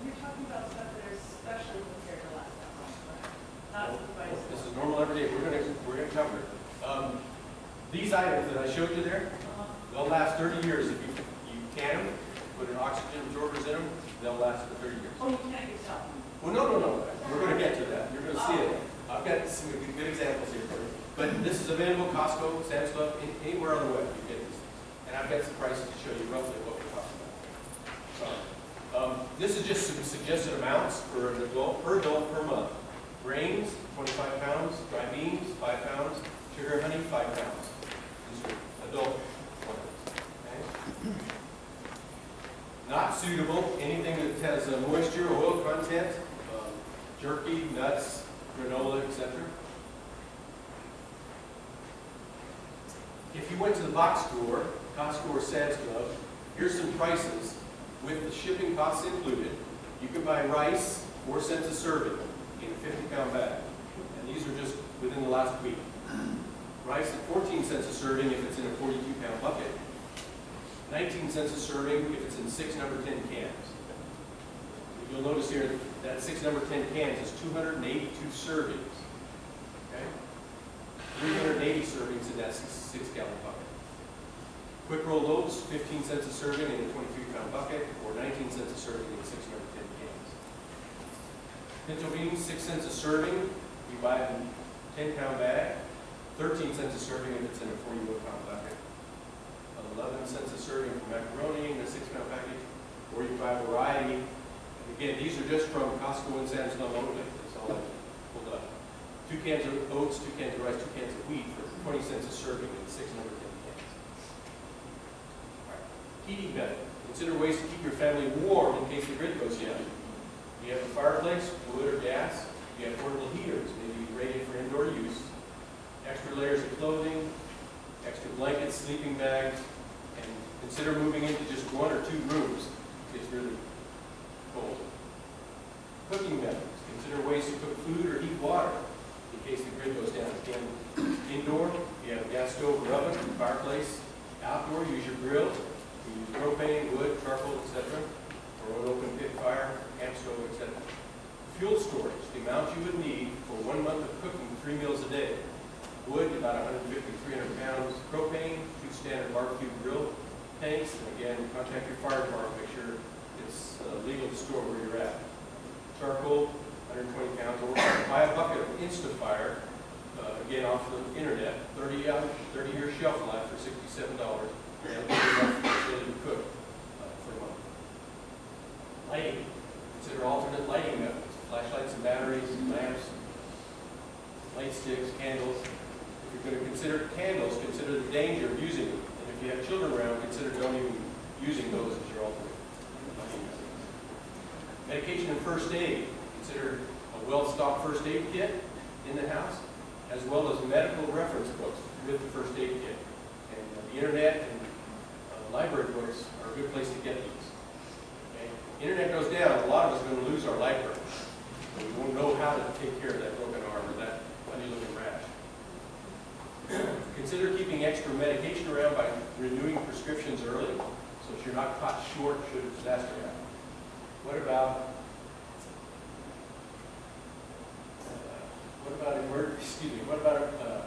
You're talking about stuff that are specially prepared to last that long, right? Not devices. This is normal every day. We're gonna cover it. These items that I showed you there, they'll last 30 years if you can them, put in oxygen absorbers in them, they'll last for 30 years. Oh, you can't yourself. Well, no. We're going to get to that. You're going to see it. I've got some good examples here for you. But this is available Costco, Sam's Club, anywhere on the web you get this. And I've got some prices to show you roughly what we're talking about. This is just some suggested amounts for an adult, per month. Grains, 25 pounds. Dry beans, 5 pounds. Sugar and honey, 5 pounds. These are adult quantities. Okay? Not suitable, anything that has moisture or oil content, jerky, nuts, granola, etc. If you went to the box store, Costco or Sam's Club, here's some prices with the shipping costs included. You can buy rice, 4 cents a serving in a 50-pound bag. And these are just within the last week. Rice at 14 cents a serving if it's in a 42-pound bucket. 19 cents a serving if it's in 6 number 10 cans. You'll notice here that 6 number 10 cans is 282 servings. Okay? 380 servings in that 6-gallon bucket. Quick roll oats, 15 cents a serving in a 23-pound bucket, or 19 cents a serving in 6 number 10 cans. Pinto beans, 6 cents a serving. You buy it in a 10-pound bag. 13 cents a serving if it's in a 41-pound bucket. 11 cents a serving for macaroni in a 6-pound package, or you buy a variety. And again, these are just from Costco and Sam's Club only. That's all I pulled up. 2 cans of oats, 2 cans of rice, 2 cans of wheat for 20 cents a serving in 6 number 10 cans. All right. Heating method. Consider ways to keep your family warm in case the grid goes down. You have a fireplace, wood or gas. You have portable heaters, maybe rated for indoor use. Extra layers of clothing, extra blankets, sleeping bags, and consider moving into just 1 or 2 rooms if it's really cold. Cooking methods. Consider ways to cook food or heat water in case the grid goes down. Again, indoor, you have a gas stove or oven, fireplace. Outdoor, use your grill. You use propane, wood, charcoal, etc. Or an open pit fire, camp stove, etc. Fuel storage, the amount you would need for 1 month of cooking 3 meals a day. Wood, about 150 to 300 pounds. Propane, 2 standard barbecue grill tanks. And again, contact your fire department, make sure it's legal to store where you're at. Charcoal, 120 pounds. Or buy a bucket of Instafire, again off the internet, 30-year shelf life for $67. And it'll give you enough ability to cook for a month. Lighting. Consider alternate lighting methods. Flashlights and batteries, lamps, light sticks, candles. If you're going to consider candles, consider the danger of using them. And if you have children around, consider don't even using those as your alternate lighting methods. Medication and first aid. Consider a well-stocked first aid kit in the house, as well as medical reference books with the first aid kit. And the internet and library books are a good place to get these. Okay? Internet goes down, a lot of us are going to lose our library. We won't know how to take care of that broken arm or that funny-looking rash. Consider keeping extra medication around by renewing prescriptions early, so that you're not caught short should a disaster happen. What about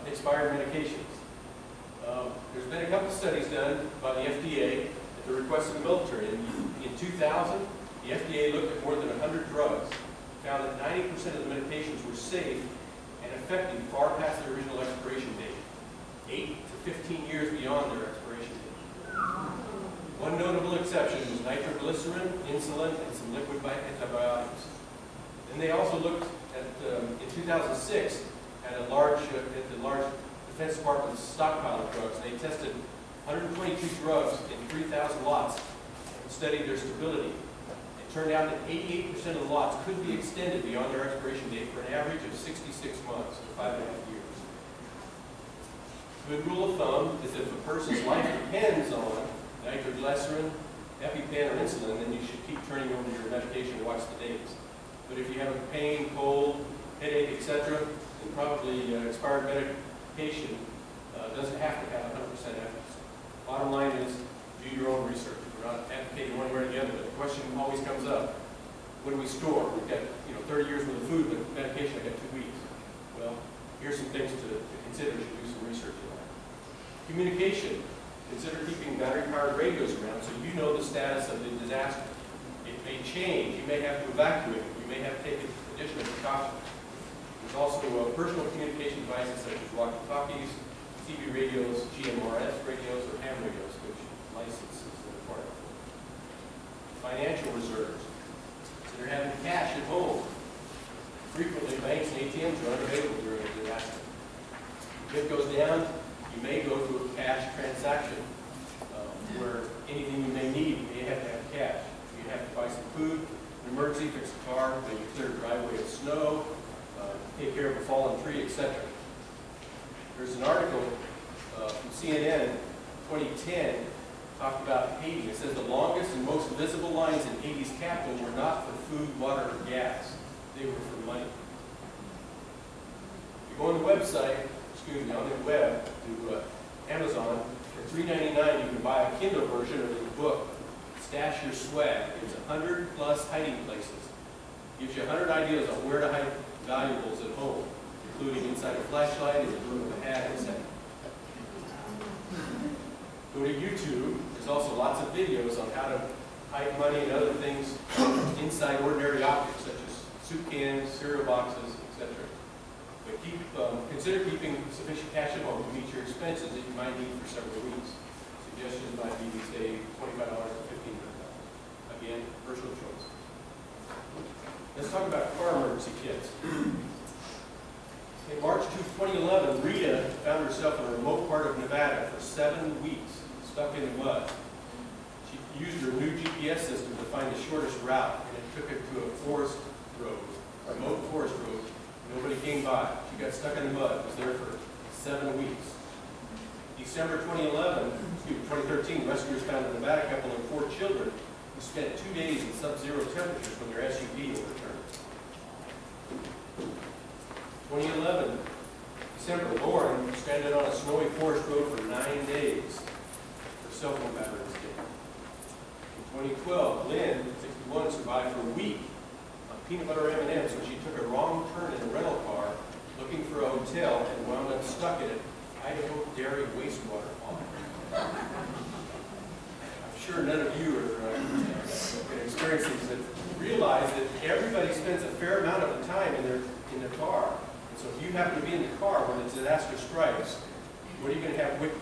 expired medications? There's been a couple of studies done by the FDA at the request of the military. In 2000, the FDA looked at more than 100 drugs, found that 90% of the medications were safe and effective far past their original expiration date, 8 to 15 years beyond their expiration date. One notable exception was nitroglycerin, insulin, and some liquid antibiotics. And they also looked at, in 2006, at the large Defense Department's stockpile of drugs. They tested 122 drugs in 3,000 lots and studied their stability. It turned out that 88% of the lots could be extended beyond their expiration date for an average of 66 months, or 5.5 years. Good rule of thumb is if a person's life depends on nitroglycerin, EpiPen, or insulin, then you should keep turning over your medication and watch the dates. But if you have a pain, cold, headache, etc., then probably expired medication doesn't have to have 100% efficacy. Bottom line is, do your own research. We're not advocating one way or the other, but the question always comes up: what do we store? We've got 30 years worth of food, but medication I got 2 weeks. Well, here's some things to consider. You should do some research on that. Communication. Consider keeping battery-powered radios around so you know the status of the disaster. It may change. You may have to evacuate. You may have to take additional precautions. There's also personal communication devices such as walkie-talkies, TV radios, GMRS radios, or ham radios, which license is required. Financial reserves. Consider having cash at home. Frequently, banks and ATMs are unavailable during a disaster. If it goes down, you may go to a cash transaction where anything you may need, you may have to have cash. You have to buy some food, an emergency, fix a car, maybe clear a driveway of snow, take care of a fallen tree, etc. There's an article from CNN 2010 talked about Haiti. It says the longest and most visible lines in Haiti's capital were not for food, water, or gas. They were for money. You go on the website, on the web to Amazon, for $3.99 you can buy a Kindle version of the book, Stash Your Swag. It's 100 plus hiding places. Gives you 100 ideas on where to hide valuables at home, including inside a flashlight, in the room of a hat, etc. Go to YouTube. There's also lots of videos on how to hide money and other things inside ordinary objects, such as soup cans, cereal boxes, etc. But consider keeping sufficient cash at home to meet your expenses that you might need for several weeks. Suggestions might be, say, $25 to $1,500. Again, personal choice. Let's talk about car emergency kits. In March 2011, Rita found herself in a remote part of Nevada for 7 weeks, stuck in the mud. She used her new GPS system to find the shortest route, and it took her to a forest road, a remote forest road. Nobody came by. She got stuck in the mud, was there for 7 weeks. December 2013, rescuers found a Nevada couple and 4 children who spent 2 days in sub-zero temperatures when their SUV overturned. 2011, December, Lauren stranded on a snowy forest road for 9 days. Her cell phone battery was dead. In 2012, Lynn, 61, survived for a week on peanut butter M&Ms when she took a wrong turn in a rental car looking for a hotel and wound up stuck in an Idaho dairy wastewater pond. I'm sure none of you are experiencing this, but realize that everybody spends a fair amount of the time in their car. And so if you happen to be in the car when the disaster strikes, what are you going to have with you?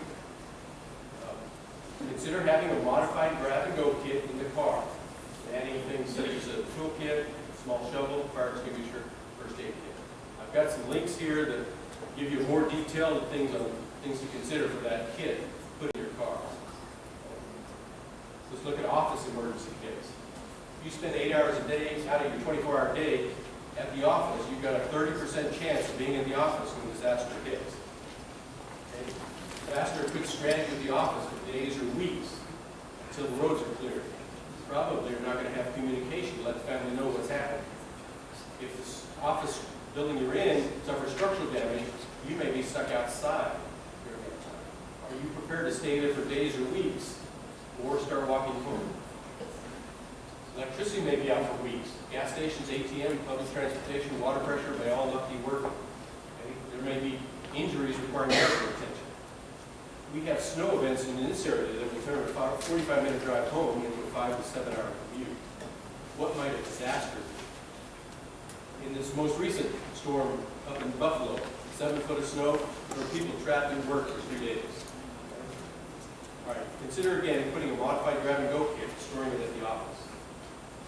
Consider having a modified grab-and-go kit in the car. Adding things such as a toolkit, small shovel, fire extinguisher, first aid kit. I've got some links here that give you more detailed things to consider for that kit to put in your car. Let's look at office emergency kits. If you spend 8 hours a day out of your 24-hour day at the office, you've got a 30% chance of being in the office when disaster hits. Okay? Disaster could strand you at the office for days or weeks until the roads are cleared. Probably you're not going to have communication to let the family know what's happening. If this office building you're in suffers structural damage, you may be stuck outside during that time. Are you prepared to stay there for days or weeks, or start walking home? Electricity may be out for weeks. Gas stations, ATM, public transportation, water pressure may all not be working. Okay? There may be injuries requiring medical attention. We have snow events in this area that will turn a 45-minute drive home into a 5 to 7 hour commute. What might a disaster be? In this most recent storm up in Buffalo, 7 foot of snow, there were people trapped in work for 3 days. All right, consider again putting a modified grab-and-go kit, storing it at the office.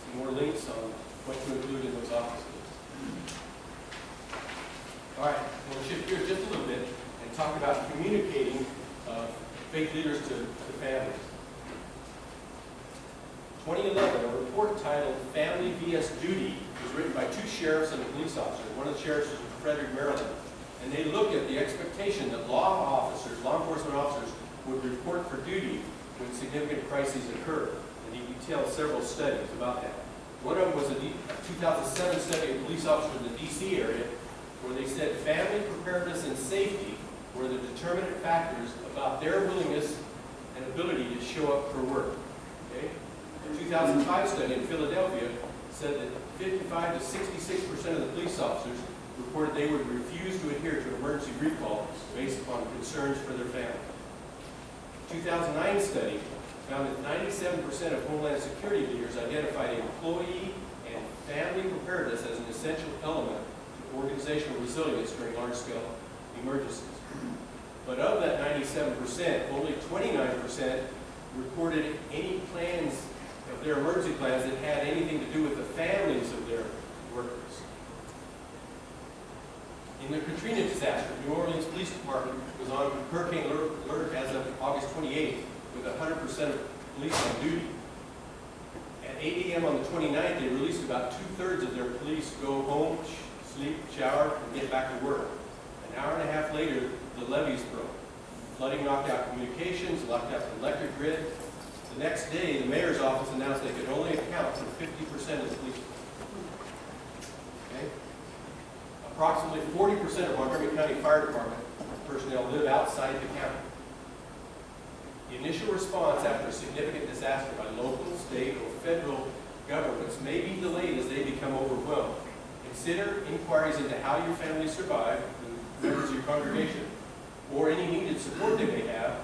Some more links on what to include in those office kits. All right, we'll shift gears just a little bit and talk about communicating faith leaders to families. 2011, a report titled Family vs. Duty was written by 2 sheriffs and a police officer. One of the sheriffs was from Frederick, Maryland. And they looked at the expectation that law enforcement officers would report for duty when significant crises occur. And he detailed several studies about that. One of them was a 2007 study of police officers in the D.C. area where they said family preparedness and safety were the determinant factors about their willingness and ability to show up for work. Okay? A 2005 study in Philadelphia said that 55 to 66% of the police officers reported they would refuse to adhere to an emergency recall based upon concerns for their family. A 2009 study found that 97% of Homeland Security leaders identified employee and family preparedness as an essential element to organizational resilience during large-scale emergencies. But of that 97%, only 29% reported any plans of their emergency plans that had anything to do with the families of their workers. In the Katrina disaster, New Orleans Police Department was on hurricane alert as of August 28th with 100% of police on duty. At 8 a.m. on the 29th, they released about 2/3 of their police to go home, sleep, shower, and get back to work. An hour and a half later, the levees broke. Flooding knocked out communications, locked out the electric grid. The next day, the mayor's office announced they could only account for 50% of the police. Okay? Approximately 40% of Montgomery County Fire Department personnel live outside the county. The initial response after a significant disaster by local, state, or federal governments may be delayed as they become overwhelmed. Consider inquiries into how your family survived, the members of your congregation, or any needed support they may have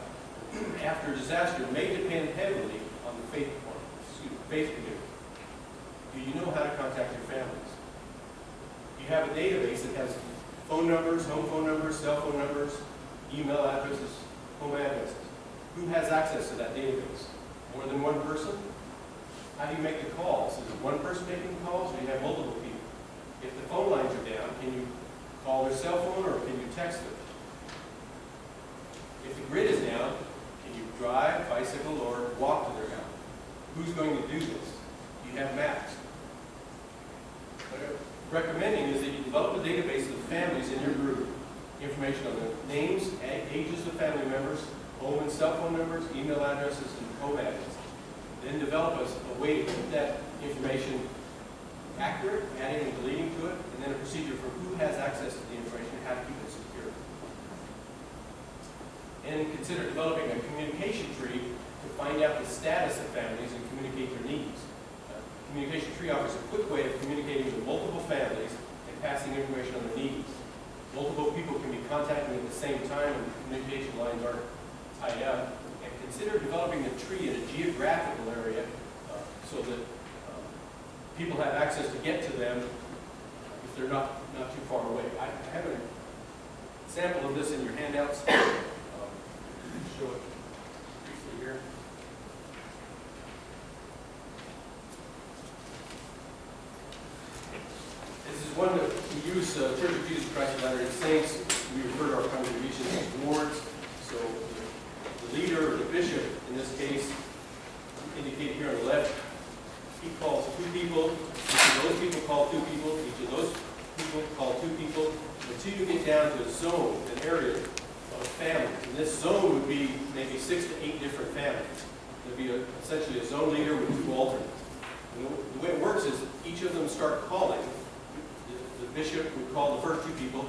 after a disaster may depend heavily on the faith community. Do you know how to contact your families? You have a database that has phone numbers, home phone numbers, cell phone numbers, email addresses, home addresses. Who has access to that database? More than one person? How do you make the calls? Is it one person making the calls, or do you have multiple people? If the phone lines are down, can you call their cell phone, or can you text them? If the grid is down, can you drive, bicycle, or walk to their house? Who's going to do this? Do you have maps? What I'm recommending is that you develop a database of the families in your group. Information on the names, ages of family members, home and cell phone numbers, email addresses, and home addresses. Then develop a way to keep that information accurate, adding and deleting to it, and then a procedure for who has access to the information and how to keep it secure. And consider developing a communication tree to find out the status of families and communicate their needs. Communication tree offers a quick way of communicating with multiple families and passing information on their needs. Multiple people can be contacting at the same time and communication lines aren't tied up. And consider developing the tree in a geographical area so that people have access to get to them if they're not too far away. I have a sample of this in your handouts. Show it briefly here. This is one that we use, Church of Jesus Christ of Latter-day Saints. We refer to our congregations as wards. So the leader, or the bishop in this case, indicated here on the left, he calls 2 people. Each of those people call 2 people. Each of those people call 2 people. Until you get down to a zone, an area of families. And this zone would be maybe 6 to 8 different families. There'd be essentially a zone leader with 2 alternates. And the way it works is each of them start calling. The bishop would call the first 2 people.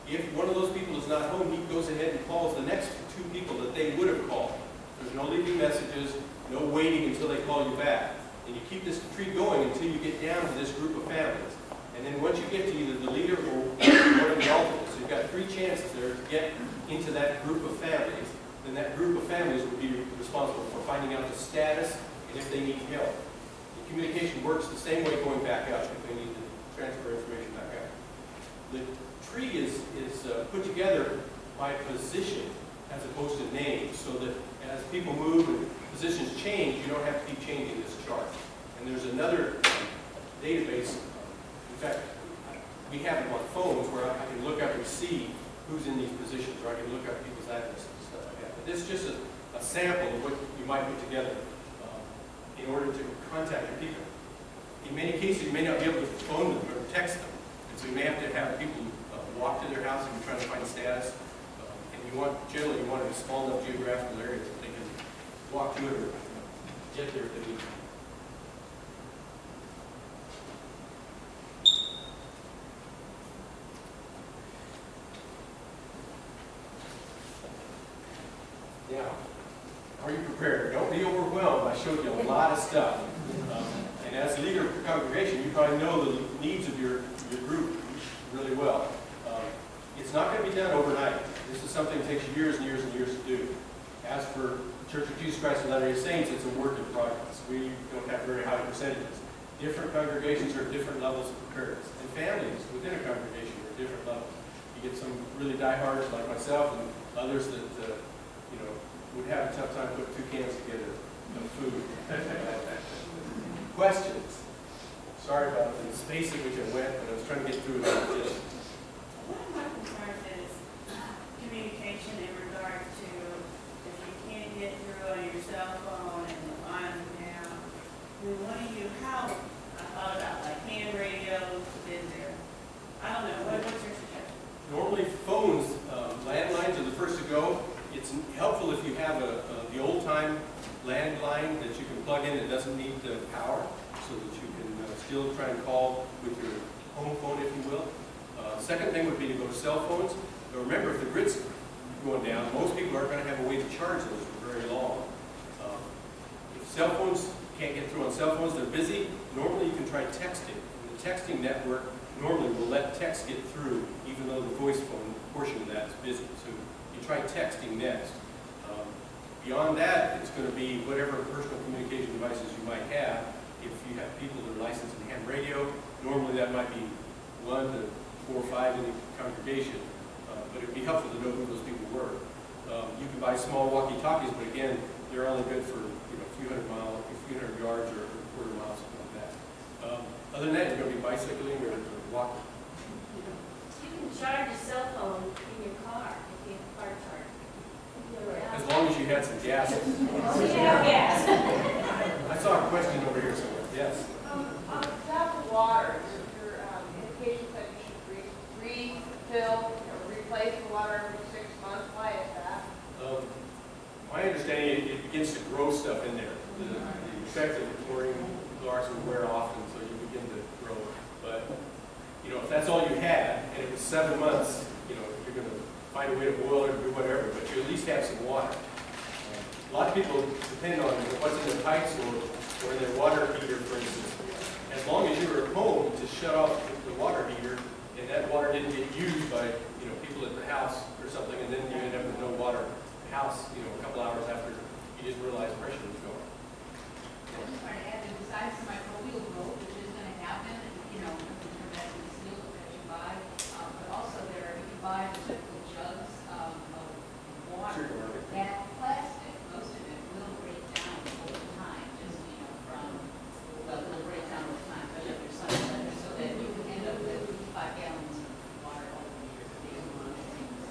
If one of those people is not home, he goes ahead and calls the next 2 people that they would have called. There's no leaving messages, no waiting until they call you back. And you keep this tree going until you get down to this group of families. And then once you get to either the leader or one of the alternates, you've got 3 chances there to get into that group of families. Then that group of families would be responsible for finding out the status and if they need help. The communication works the same way going back out if they need to transfer information back out. The tree is put together by position as opposed to name, so that as people move and positions change, you don't have to keep changing this chart. And there's another database. In fact, we have them on phones where I can look up and see who's in these positions, or I can look up people's addresses and stuff like that. But this is just a sample of what you might put together in order to contact your people. In many cases, you may not be able to phone them or text them. And so you may have to have people walk to their house and try to find status. And generally you want a small enough geographical area that they can walk to it or get there if they need to. Now, are you prepared? Don't be overwhelmed. I showed you a lot of stuff. And as leader of the congregation, you probably know the needs of your group really well. It's not going to be done overnight. This is something that takes years and years and years to do. As for Church of Jesus Christ of Latter-day Saints, it's a work in progress. We don't have very high percentages. Different congregations are at different levels of preparedness. And families within a congregation are at different levels. You get some really diehards like myself and others that would have a tough time putting 2 cans together of food. Questions? Sorry about the space in which I went, but I was trying to get through it. Normally phones, landlines are the first to go. It's helpful if you have the old-time landline that you can plug in that doesn't need power, so that you can still try and call with your home phone, if you will. Second thing would be to go to cell phones. But remember, if the grid's going down, most people aren't going to have a way to charge those for very long. If cell phones can't get through on cell phones, they're busy. Normally you can try texting. And the texting network normally will let text get through, even though the voice phone portion of that is busy. So you try texting next. Beyond that, it's going to be whatever personal communication devices you might have. If you have people that are licensed in ham radio, normally that might be 1 to 4 or 5 in the congregation. But it would be helpful to know who those people were. You can buy small walkie-talkies, but again, they're only good for a few hundred yards or a quarter mile, something like that. Other than that, you're going to be bicycling or walking. You can charge a cell phone in your car if you have a car charger. As long as you had some gas. Yes. Yeah. I saw a question over here somewhere. Yes. About the water, your indication that you should refill or replace the water every 6 months. Why is that? My understanding, it begins to grow stuff in there. The effect of the chlorine will wear off, and so you begin to grow. But if that's all you had, and it was 7 months, you're going to find a way to boil it or do whatever, but you at least have some water. A lot of people depend on what's in their pipes or in their water heater, for instance. As long as you were at home to shut off the water heater, and that water didn't get used by people at the house or something, and then you end up with no water in the house, a couple hours after you didn't realize pressure was going. I just want to add that besides the microbial growth, which is going to happen, that's in the steel that you buy, but also you can buy the typical jugs of water. That plastic, most of it will break down over time, it'll break down over time, especially if there's sun weather, so that you can end up with 5 gallons of water over the year. So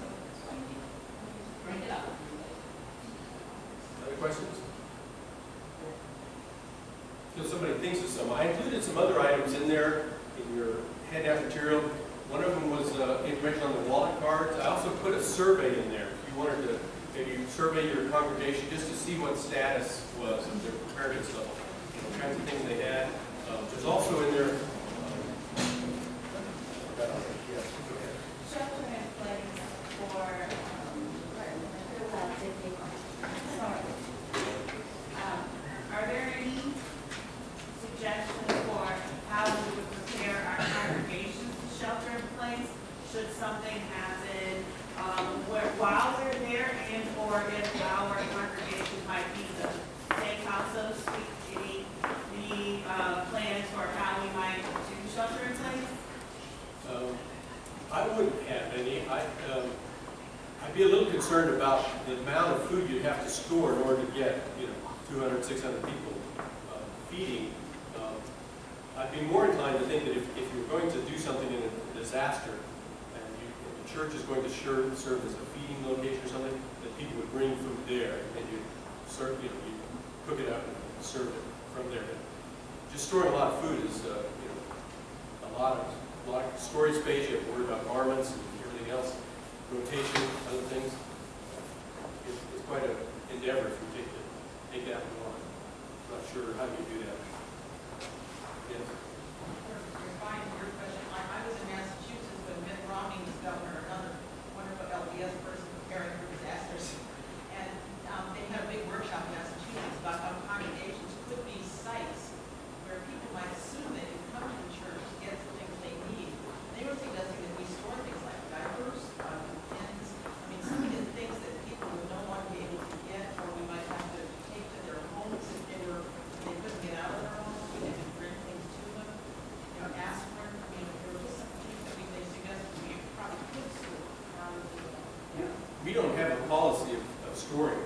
that's why you need to break it up. Other questions? If somebody thinks of some. I included some other items in there in your handout material. One of them was information on the wallet cards. I also put a survey in there. If you wanted to maybe survey your congregation just to see what status was of their preparedness level, what kinds of things they had. There's also in there. Yes, go ahead. Shelter in place for, are there any suggestions for how we would prepare our congregations to shelter in place? Should something happen while we're there, and or if our congregation might be the safe house, so to speak, any plans for how we might do shelter in place? I wouldn't have any. I'd be a little concerned about the amount of food you'd have to store in order to get 200, 600 people feeding. I'd be more inclined to think that if you're going to do something in a disaster, and the church is going to serve as a feeding location or something, that people would bring food there, and you cook it up and serve it from there. Just storing a lot of food is a lot of storage space. You have to worry about garments and everything else, rotation, other things. It's quite an endeavor if you take that one on. Not sure how you do that. Yes. Replying to your question, I was in Massachusetts when Mitt Romney was governor, another wonderful LDS person preparing for disasters. And they had a big workshop in Massachusetts about how congregations could be sites where people might assume they can come to the church to get the things they need. And they were suggesting that we store things like diapers, pins, some of the things that people would no longer be able to get, or we might have to take to their homes if they couldn't get out of their homes. We could bring things to them, aspirin. There were just some things that they suggested we probably could store. We don't have a policy of storing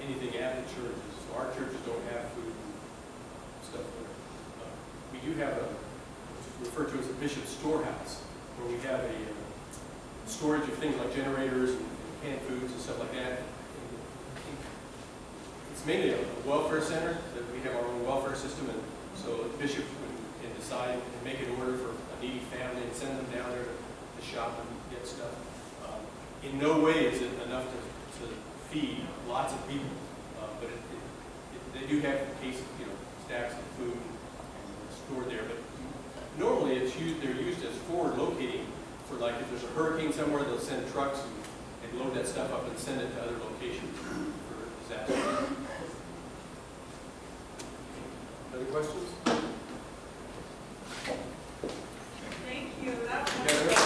anything at the churches. So our churches don't have food and stuff there. We do have which is referred to as a bishop's storehouse, where we have a storage of things like generators and canned foods and stuff like that. It's mainly a welfare center that we have our own welfare system, and so the bishop can decide and make an order for a needy family and send them down there to shop and get stuff. In no way is it enough to feed lots of people, but they do have cases, stacks of food stored there. But normally they're used as forward locating for, like, if there's a hurricane somewhere, they'll send trucks and load that stuff up and send it to other locations for disaster. Other questions? Thank you. That was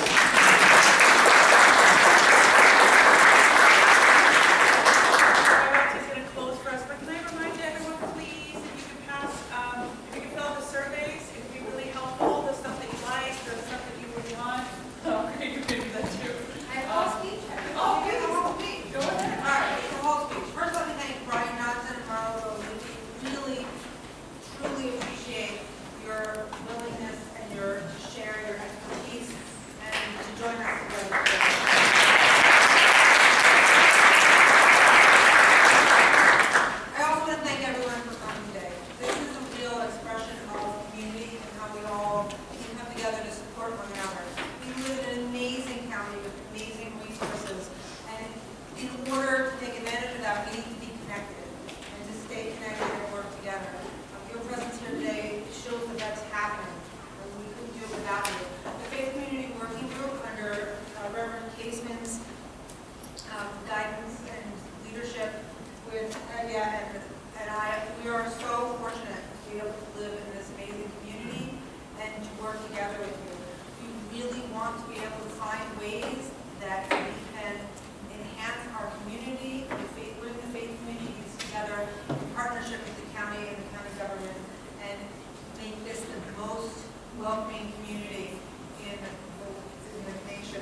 truly appreciate your willingness and to share your expertise and to join us together. I also want to thank everyone for coming today. This is a real expression of community and how we all can come together to support one another. We live in an amazing county with amazing resources, and in order to take advantage of that, we need to be connected and to stay connected and work together. Your presence here today shows that that's happening, and we couldn't do it without you. The Faith Community Working Group, under Reverend Caseman's guidance and leadership, with Edia and I, we are so fortunate to be able to live in this amazing community and to work together with you. We really want to be able to find ways that we can enhance our community, bring the faith communities together in partnership with the county and the county government, and make this the most welcoming community in the nation.